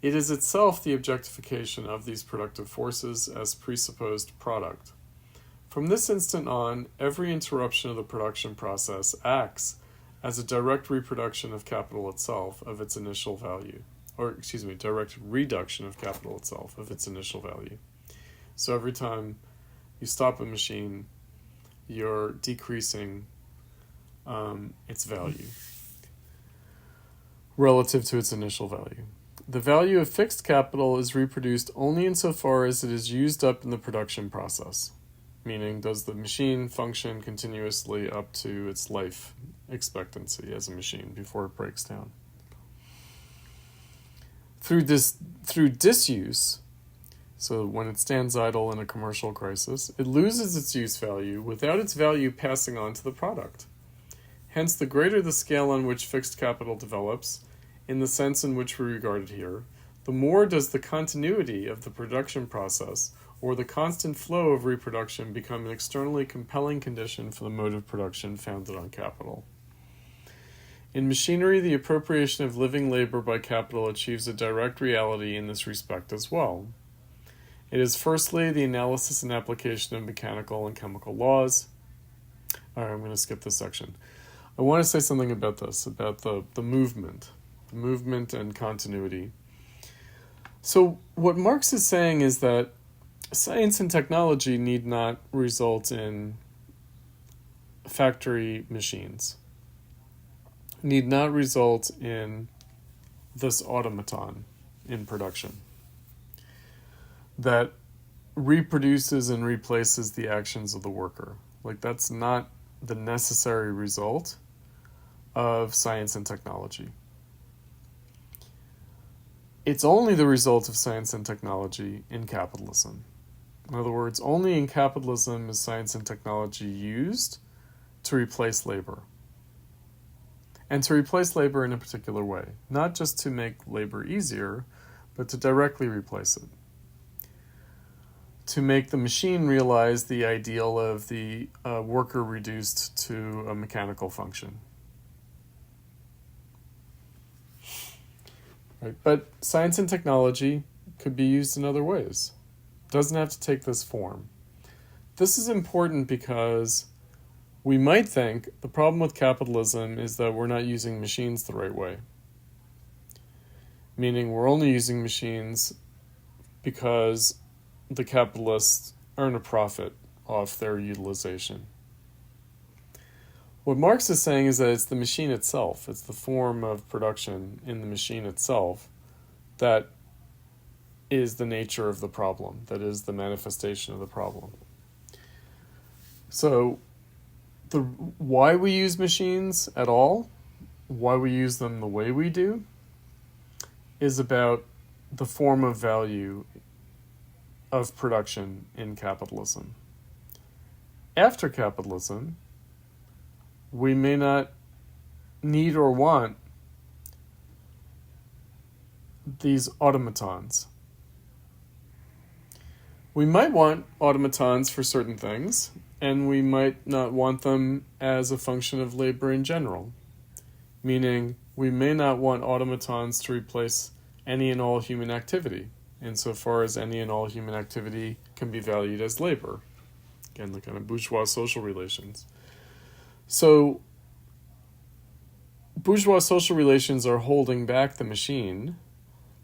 It is itself the objectification of these productive forces as presupposed product. From this instant on, every interruption of the production process acts as a direct reproduction of capital itself of its initial value, direct reduction of capital itself of its initial value. So every time you stop a machine, you're decreasing its value relative to its initial value. The value of fixed capital is reproduced only insofar as it is used up in the production process, meaning does the machine function continuously up to its life expectancy as a machine before it breaks down. Through disuse, so when it stands idle in a commercial crisis, it loses its use value without its value passing on to the product. Hence, the greater the scale on which fixed capital develops, in the sense in which we regard it here, the more does the continuity of the production process or the constant flow of reproduction become an externally compelling condition for the mode of production founded on capital. In machinery, the appropriation of living labor by capital achieves a direct reality in this respect as well. It is firstly the analysis and application of mechanical and chemical laws. All right, I'm going to skip this section. I want to say something about this, about the movement and continuity. So what Marx is saying is that science and technology need not result in factory machines, need not result in this automaton in production that reproduces and replaces the actions of the worker. Like, that's not the necessary result of science and technology. It's only the result of science and technology in capitalism. In other words, only in capitalism is science and technology used to replace labor. And to replace labor in a particular way, not just to make labor easier, but to directly replace it. To make the machine realize the ideal of the worker reduced to a mechanical function. Right? But science and technology could be used in other ways. It doesn't have to take this form. This is important because we might think the problem with capitalism is that we're not using machines the right way. Meaning we're only using machines because the capitalists earn a profit off their utilization. What Marx is saying is that it's the machine itself, it's the form of production in the machine itself that is the nature of the problem, that is the manifestation of the problem. So, why we use machines at all, why we use them the way we do, is about the form of value of production in capitalism. After capitalism, we may not need or want these automatons. We might want automatons for certain things, and we might not want them as a function of labor in general. Meaning, we may not want automatons to replace any and all human activity, insofar as any and all human activity can be valued as labor. Again, the kind of bourgeois social relations. So, bourgeois social relations are holding back the machine,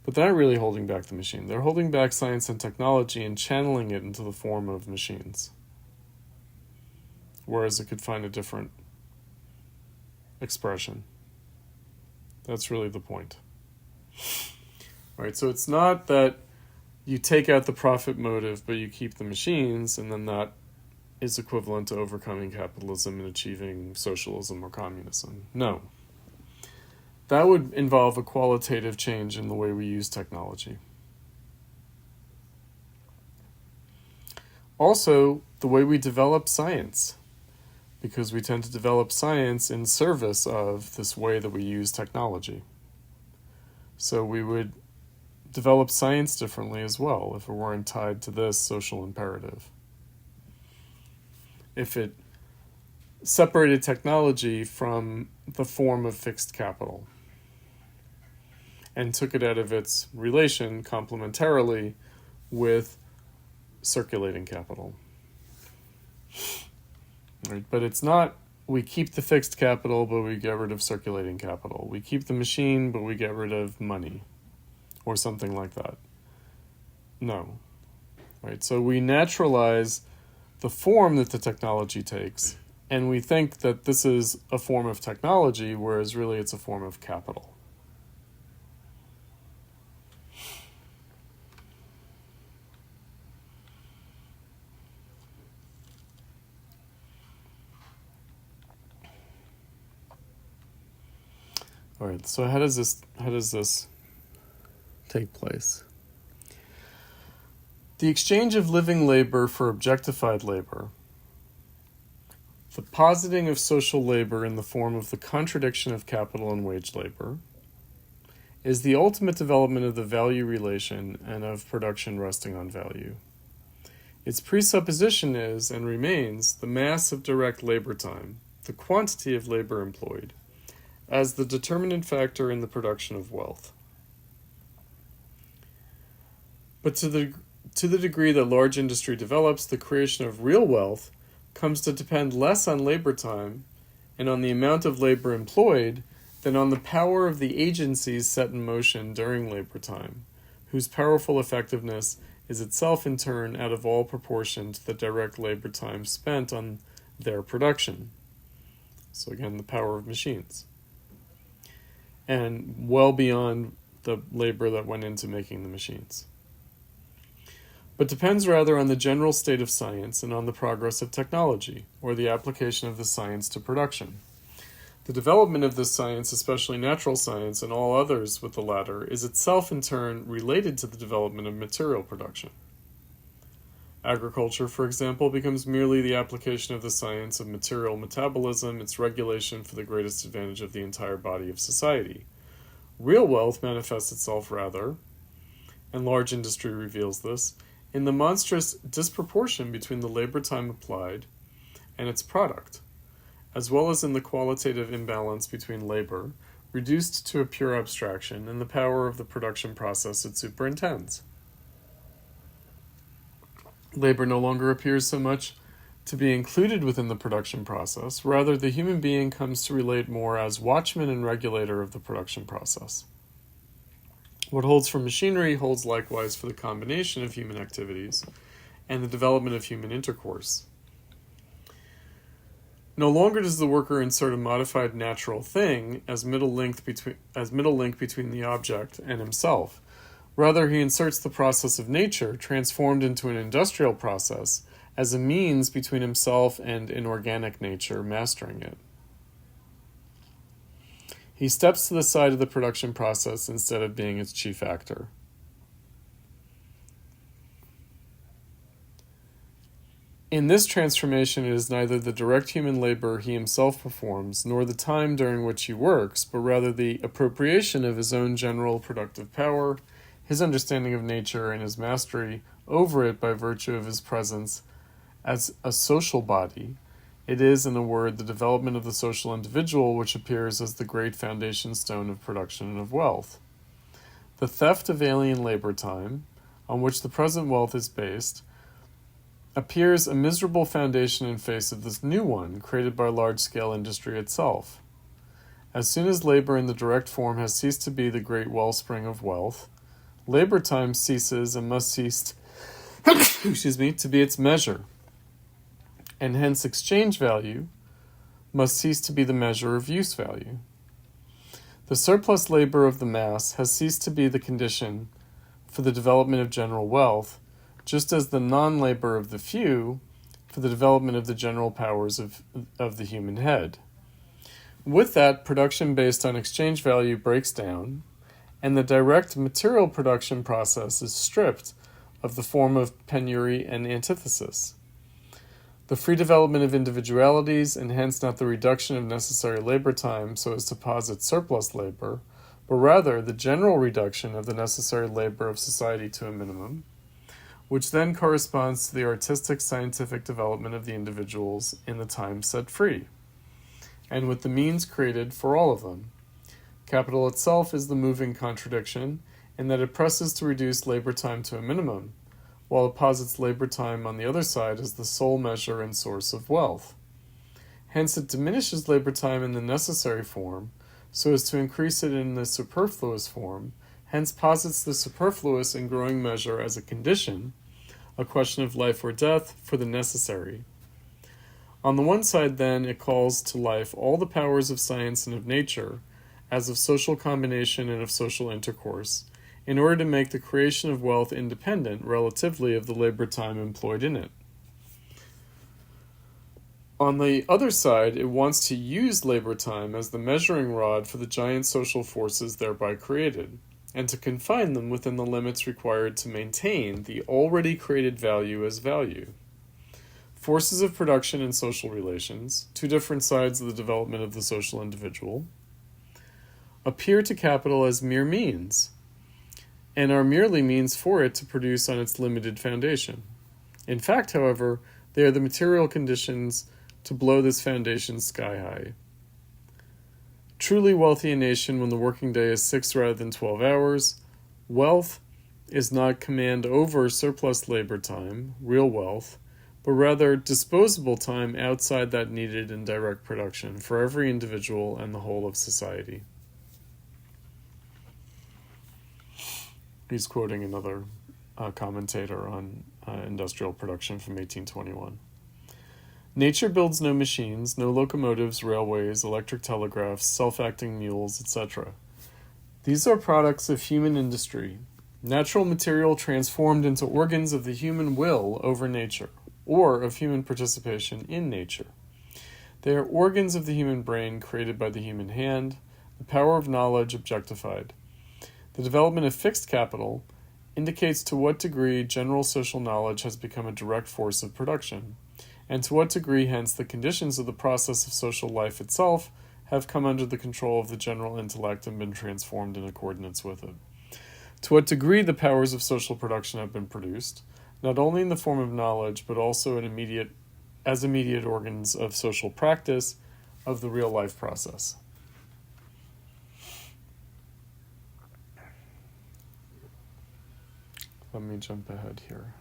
but they're not really holding back the machine. They're holding back science and technology and channeling it into the form of machines. Whereas it could find a different expression. That's really the point. All right, so it's not that you take out the profit motive, but you keep the machines, and then that is equivalent to overcoming capitalism and achieving socialism or communism. No. That would involve a qualitative change in the way we use technology. Also, the way we develop science, because we tend to develop science in service of this way that we use technology. So we would develop science differently as well if it weren't tied to this social imperative. If it separated technology from the form of fixed capital and took it out of its relation complementarily with circulating capital. Right? But it's not we keep the fixed capital but we get rid of circulating capital. We keep the machine but we get rid of money or something like that. No. Right? So we naturalize the form that the technology takes, and we think that this is a form of technology, whereas really it's a form of capital. All right, so how does this take place? The exchange of living labor for objectified labor, the positing of social labor in the form of the contradiction of capital and wage labor, is the ultimate development of the value relation and of production resting on value. Its presupposition is, and remains, the mass of direct labor time, the quantity of labor employed, as the determinant factor in the production of wealth. But to the degree that large industry develops, the creation of real wealth comes to depend less on labor time and on the amount of labor employed than on the power of the agencies set in motion during labor time, whose powerful effectiveness is itself in turn out of all proportion to the direct labor time spent on their production. So again, the power of machines. And well beyond the labor that went into making the machines. But depends rather on the general state of science and on the progress of technology, or the application of the science to production. The development of this science, especially natural science and all others with the latter, is itself in turn related to the development of material production. Agriculture, for example, becomes merely the application of the science of material metabolism, its regulation for the greatest advantage of the entire body of society. Real wealth manifests itself rather, and large industry reveals this, in the monstrous disproportion between the labor time applied and its product, as well as in the qualitative imbalance between labor, reduced to a pure abstraction, and the power of the production process it superintends. Labor no longer appears so much to be included within the production process, rather the human being comes to relate more as watchman and regulator of the production process. What holds for machinery holds likewise for the combination of human activities and the development of human intercourse. No longer does the worker insert a modified natural thing as middle link between the object and himself. Rather, he inserts the process of nature, transformed into an industrial process, as a means between himself and inorganic nature, mastering it. He steps to the side of the production process instead of being its chief actor. In this transformation, it is neither the direct human labor he himself performs, nor the time during which he works, but rather the appropriation of his own general productive power, his understanding of nature, and his mastery over it by virtue of his presence as a social body. It is, in a word, the development of the social individual which appears as the great foundation stone of production and of wealth. The theft of alien labor time, on which the present wealth is based, appears a miserable foundation in face of this new one, created by large-scale industry itself. As soon as labor in the direct form has ceased to be the great wellspring of wealth, labor time ceases and must cease to be its measure, and hence exchange value must cease to be the measure of use value. The surplus labor of the mass has ceased to be the condition for the development of general wealth, just as the non-labor of the few for the development of the general powers of the human head. With that, production based on exchange value breaks down, and the direct material production process is stripped of the form of penury and antithesis. The free development of individualities, and hence not the reduction of necessary labor time so as to posit surplus labor, but rather the general reduction of the necessary labor of society to a minimum, which then corresponds to the artistic scientific development of the individuals in the time set free, and with the means created for all of them. Capital itself is the moving contradiction in that it presses to reduce labor time to a minimum, while it posits labor time on the other side as the sole measure and source of wealth. Hence it diminishes labor time in the necessary form so as to increase it in the superfluous form, hence posits the superfluous in growing measure as a condition, a question of life or death, for the necessary. On the one side, then, it calls to life all the powers of science and of nature, as of social combination and of social intercourse, in order to make the creation of wealth independent relatively of the labor time employed in it. On the other side, it wants to use labor time as the measuring rod for the giant social forces thereby created, and to confine them within the limits required to maintain the already created value as value. Forces of production and social relations, two different sides of the development of the social individual, appear to capital as mere means, and are merely means for it to produce on its limited foundation. In fact, however, they are the material conditions to blow this foundation sky high. Truly wealthy a nation when the working day is 6 rather than 12 hours. Wealth is not command over surplus labor time, real wealth, but rather disposable time outside that needed in direct production for every individual and the whole of society. He's quoting another commentator on industrial production from 1821. Nature builds no machines, no locomotives, railways, electric telegraphs, self-acting mules, etc. These are products of human industry, natural material transformed into organs of the human will over nature, or of human participation in nature. They are organs of the human brain created by the human hand, the power of knowledge objectified. The development of fixed capital indicates to what degree general social knowledge has become a direct force of production, and to what degree, hence, the conditions of the process of social life itself have come under the control of the general intellect and been transformed in accordance with it. To what degree the powers of social production have been produced, not only in the form of knowledge, but also as immediate organs of social practice of the real life process. Let me jump ahead here.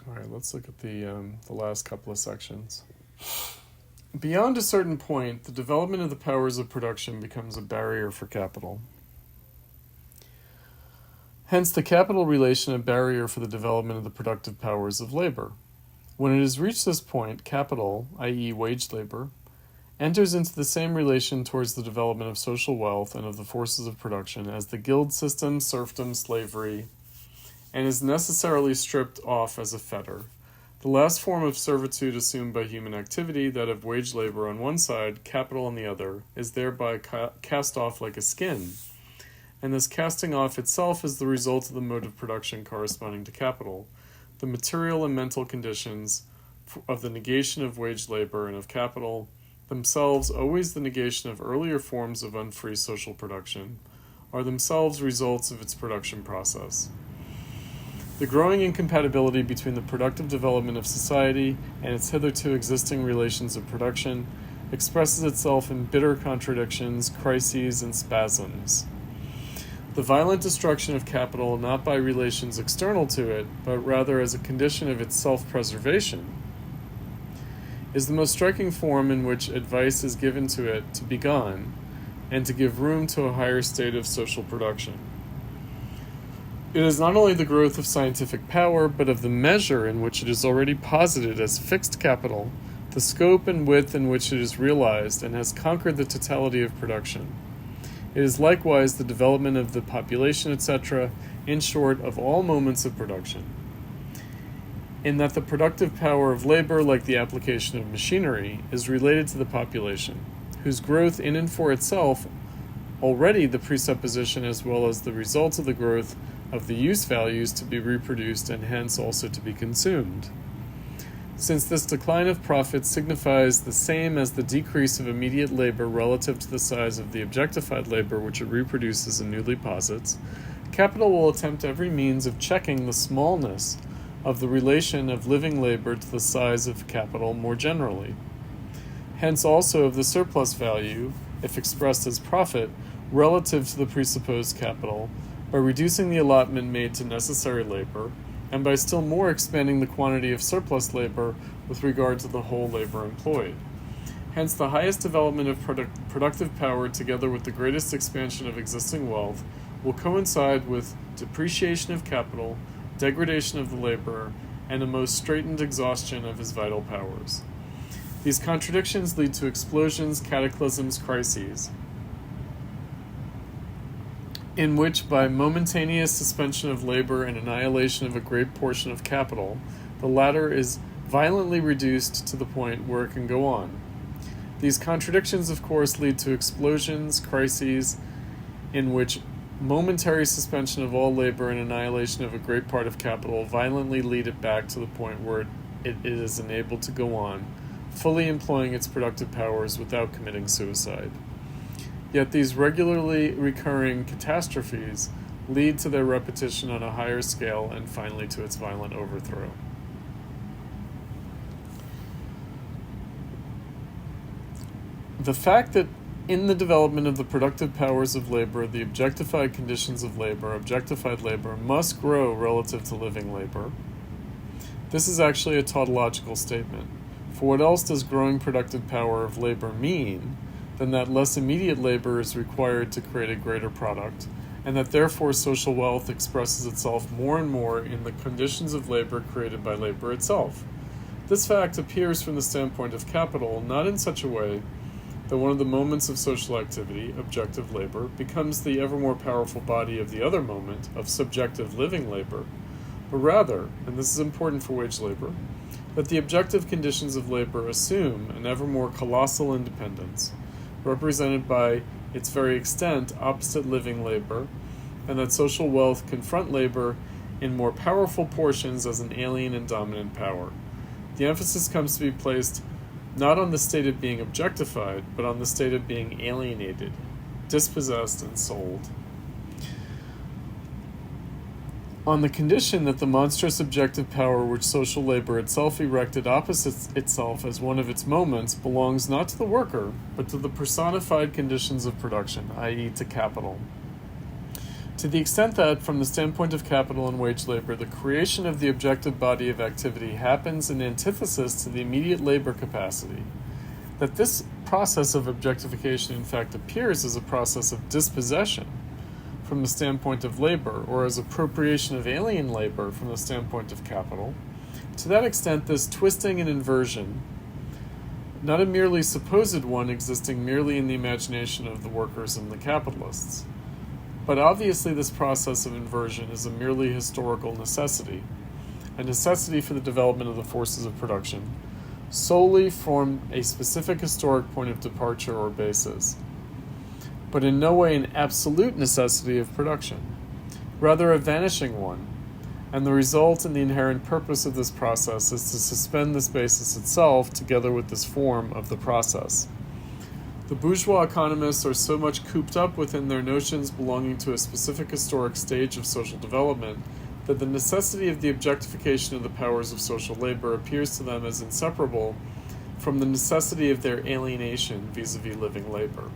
All right, let's look at the last couple of sections. Beyond a certain point, the development of the powers of production becomes a barrier for capital. Hence, the capital relation a barrier for the development of the productive powers of labor. When it has reached this point, capital, i.e. wage labor, enters into the same relation towards the development of social wealth and of the forces of production as the guild system, serfdom, slavery, and is necessarily stripped off as a fetter. The last form of servitude assumed by human activity, that of wage labor on one side, capital on the other, is thereby cast off like a skin, and this casting off itself is the result of the mode of production corresponding to capital, the material and mental conditions of the negation of wage labor and of capital, themselves always the negation of earlier forms of unfree social production, are themselves results of its production process. The growing incompatibility between the productive development of society and its hitherto existing relations of production expresses itself in bitter contradictions, crises, and spasms. The violent destruction of capital not by relations external to it, but rather as a condition of its self-preservation, is the most striking form in which advice is given to it to be gone, and to give room to a higher state of social production. It is not only the growth of scientific power, but of the measure in which it is already posited as fixed capital, the scope and width in which it is realized and has conquered the totality of production. It is likewise the development of the population, etc., in short, of all moments of production. In that the productive power of labor, like the application of machinery, is related to the population, whose growth in and for itself, already the presupposition as well as the result of the growth of the use values to be reproduced and hence also to be consumed. Since this decline of profit signifies the same as the decrease of immediate labor relative to the size of the objectified labor which it reproduces and newly posits, capital will attempt every means of checking the smallness of the relation of living labor to the size of capital more generally. Hence also of the surplus value, if expressed as profit, relative to the presupposed capital, by reducing the allotment made to necessary labor, and by still more expanding the quantity of surplus labor with regard to the whole labor employed. Hence the highest development of productive power together with the greatest expansion of existing wealth will coincide with depreciation of capital, degradation of the laborer, and a most straitened exhaustion of his vital powers. These contradictions lead to explosions, cataclysms, crises, in which by momentaneous suspension of labor and annihilation of a great portion of capital, the latter is violently reduced to the point where it can go on. These contradictions, of course, lead to explosions, crises, in which momentary suspension of all labor and annihilation of a great part of capital violently lead it back to the point where it is enabled to go on, fully employing its productive powers without committing suicide. Yet these regularly recurring catastrophes lead to their repetition on a higher scale and finally to its violent overthrow. The fact that in the development of the productive powers of labor, the objectified conditions of labor, objectified labor, must grow relative to living labor. This is actually a tautological statement. For what else does growing productive power of labor mean than that less immediate labor is required to create a greater product, and that therefore social wealth expresses itself more and more in the conditions of labor created by labor itself? This fact appears from the standpoint of capital not in such a way that one of the moments of social activity, objective labor, becomes the ever more powerful body of the other moment of subjective living labor, but rather, and this is important for wage labor, that the objective conditions of labor assume an ever more colossal independence, represented by its very extent opposite living labor, and that social wealth confront labor in more powerful portions as an alien and dominant power. The emphasis comes to be placed not on the state of being objectified, but on the state of being alienated, dispossessed, and sold. On the condition that the monstrous objective power which social labor itself erected opposite itself as one of its moments belongs not to the worker, but to the personified conditions of production, i.e. to capital. To the extent that, from the standpoint of capital and wage labor, the creation of the objective body of activity happens in antithesis to the immediate labor capacity, that this process of objectification in fact appears as a process of dispossession from the standpoint of labor, or as appropriation of alien labor from the standpoint of capital, to that extent this twisting and inversion, not a merely supposed one existing merely in the imagination of the workers and the capitalists, but obviously this process of inversion is a merely historical necessity, a necessity for the development of the forces of production, solely from a specific historic point of departure or basis, but in no way an absolute necessity of production, rather a vanishing one, and the result and the inherent purpose of this process is to suspend this basis itself together with this form of the process. The bourgeois economists are so much cooped up within their notions belonging to a specific historic stage of social development that the necessity of the objectification of the powers of social labor appears to them as inseparable from the necessity of their alienation vis-a-vis living labor.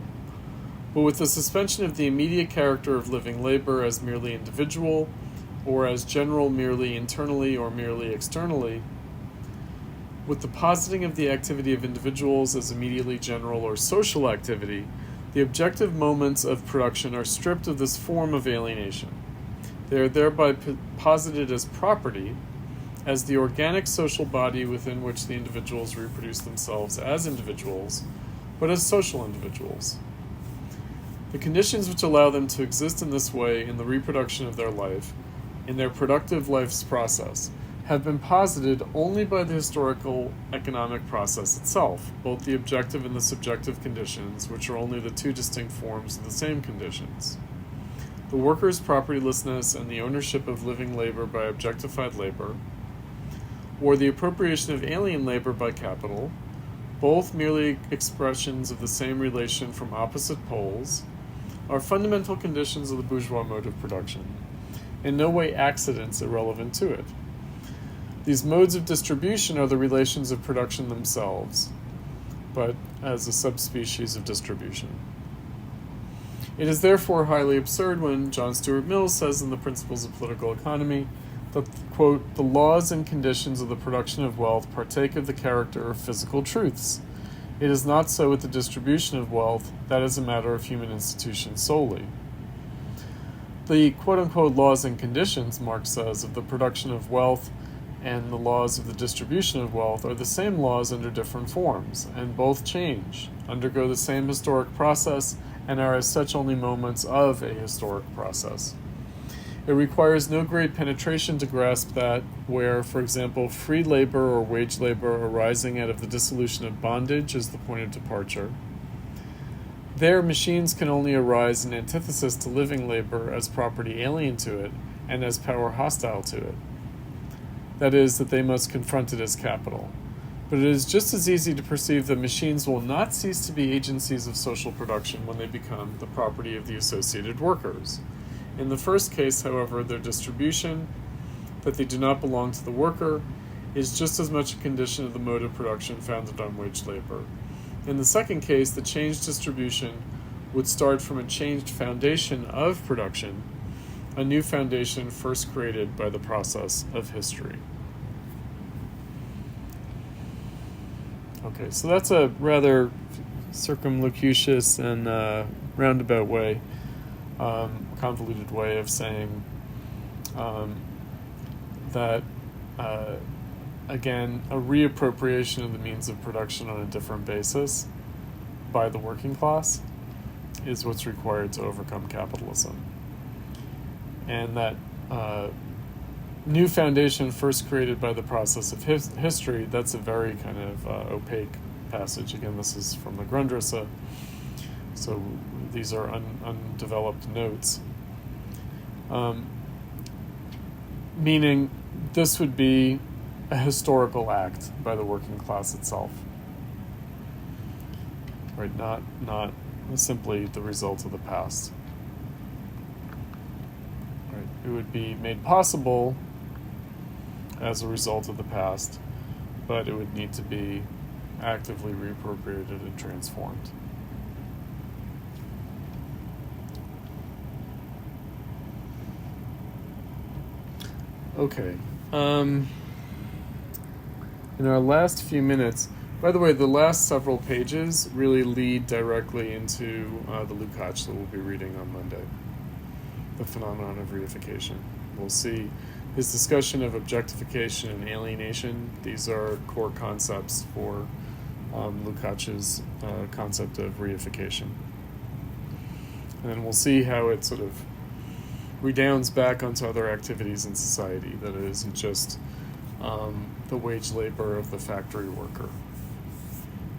But with the suspension of the immediate character of living labor as merely individual, or as general merely internally or merely externally, with the positing of the activity of individuals as immediately general or social activity, the objective moments of production are stripped of this form of alienation. They are thereby posited as property, as the organic social body within which the individuals reproduce themselves as individuals, but as social individuals. The conditions which allow them to exist in this way in the reproduction of their life, in their productive life's process, have been posited only by the historical economic process itself, both the objective and the subjective conditions, which are only the two distinct forms of the same conditions. The worker's propertylessness and the ownership of living labor by objectified labor, or the appropriation of alien labor by capital, both merely expressions of the same relation from opposite poles, are fundamental conditions of the bourgeois mode of production, in no way accidents irrelevant to it. These modes of distribution are the relations of production themselves, but as a subspecies of distribution. It is therefore highly absurd when John Stuart Mill says in the Principles of Political Economy that, quote, the laws and conditions of the production of wealth partake of the character of physical truths. It is not so with the distribution of wealth. That is a matter of human institutions solely. The quote-unquote laws and conditions, Marx says, of the production of wealth and the laws of the distribution of wealth are the same laws under different forms, and both change, undergo the same historic process, and are as such only moments of a historic process. It requires no great penetration to grasp that where, for example, free labor or wage labor arising out of the dissolution of bondage is the point of departure, there machines can only arise in antithesis to living labor as property alien to it and as power hostile to it. That is, that they must confront it as capital. But it is just as easy to perceive that machines will not cease to be agencies of social production when they become the property of the associated workers. In the first case, however, their distribution, that they do not belong to the worker, is just as much a condition of the mode of production founded on wage labor. In the second case, the changed distribution would start from a changed foundation of production, a new foundation first created by the process of history. Okay, so that's a rather circumlocucious and roundabout way, convoluted way of saying that, again, a reappropriation of the means of production on a different basis by the working class is what's required to overcome capitalism. And that new foundation first created by the process of history, that's a very kind of opaque passage. Again, this is from the Grundrisse, so these are undeveloped notes. Meaning this would be a historical act by the working class itself. Right, not simply the result of the past. Right. It would be made possible as a result of the past, but it would need to be actively reappropriated and transformed. Okay. In our last few minutes, by the way, the last several pages really lead directly into the Lukács that we'll be reading on Monday. The phenomenon of reification. We'll see his discussion of objectification and alienation. These are core concepts for Lukács's concept of reification. And then we'll see how it sort of redounds back onto other activities in society, that it isn't just the wage labor of the factory worker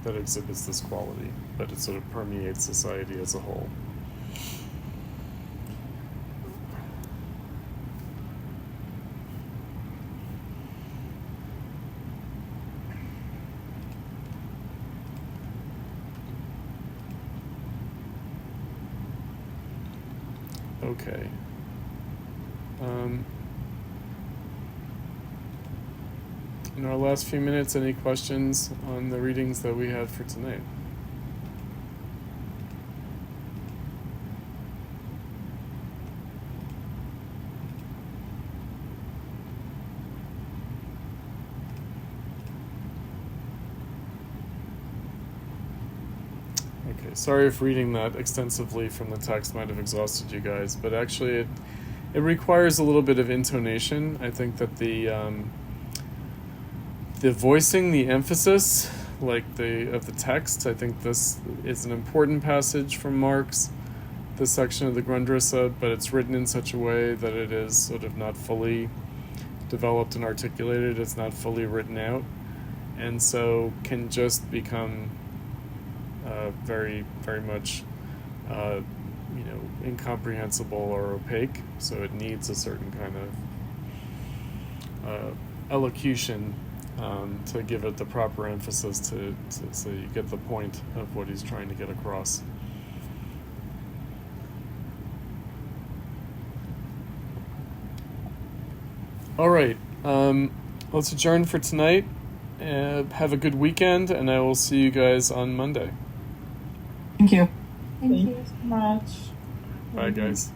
that exhibits this quality, but it sort of permeates society as a whole. Okay. In our last few minutes, any questions on the readings that we had for tonight? Okay, sorry if reading that extensively from the text might have exhausted you guys, but actually it requires a little bit of intonation. I think that the voicing, the emphasis, of the text, I think this is an important passage from Marx, this section of the Grundrisse, but it's written in such a way that it is sort of not fully developed and articulated, it's not fully written out, and so can just become very, very much incomprehensible or opaque, so it needs a certain kind of elocution to give it the proper emphasis so you get the point of what he's trying to get across. All right, let's adjourn for tonight. Have a good weekend, and I will see you guys on Monday. Thank you. Thank you. So much. Bye, guys.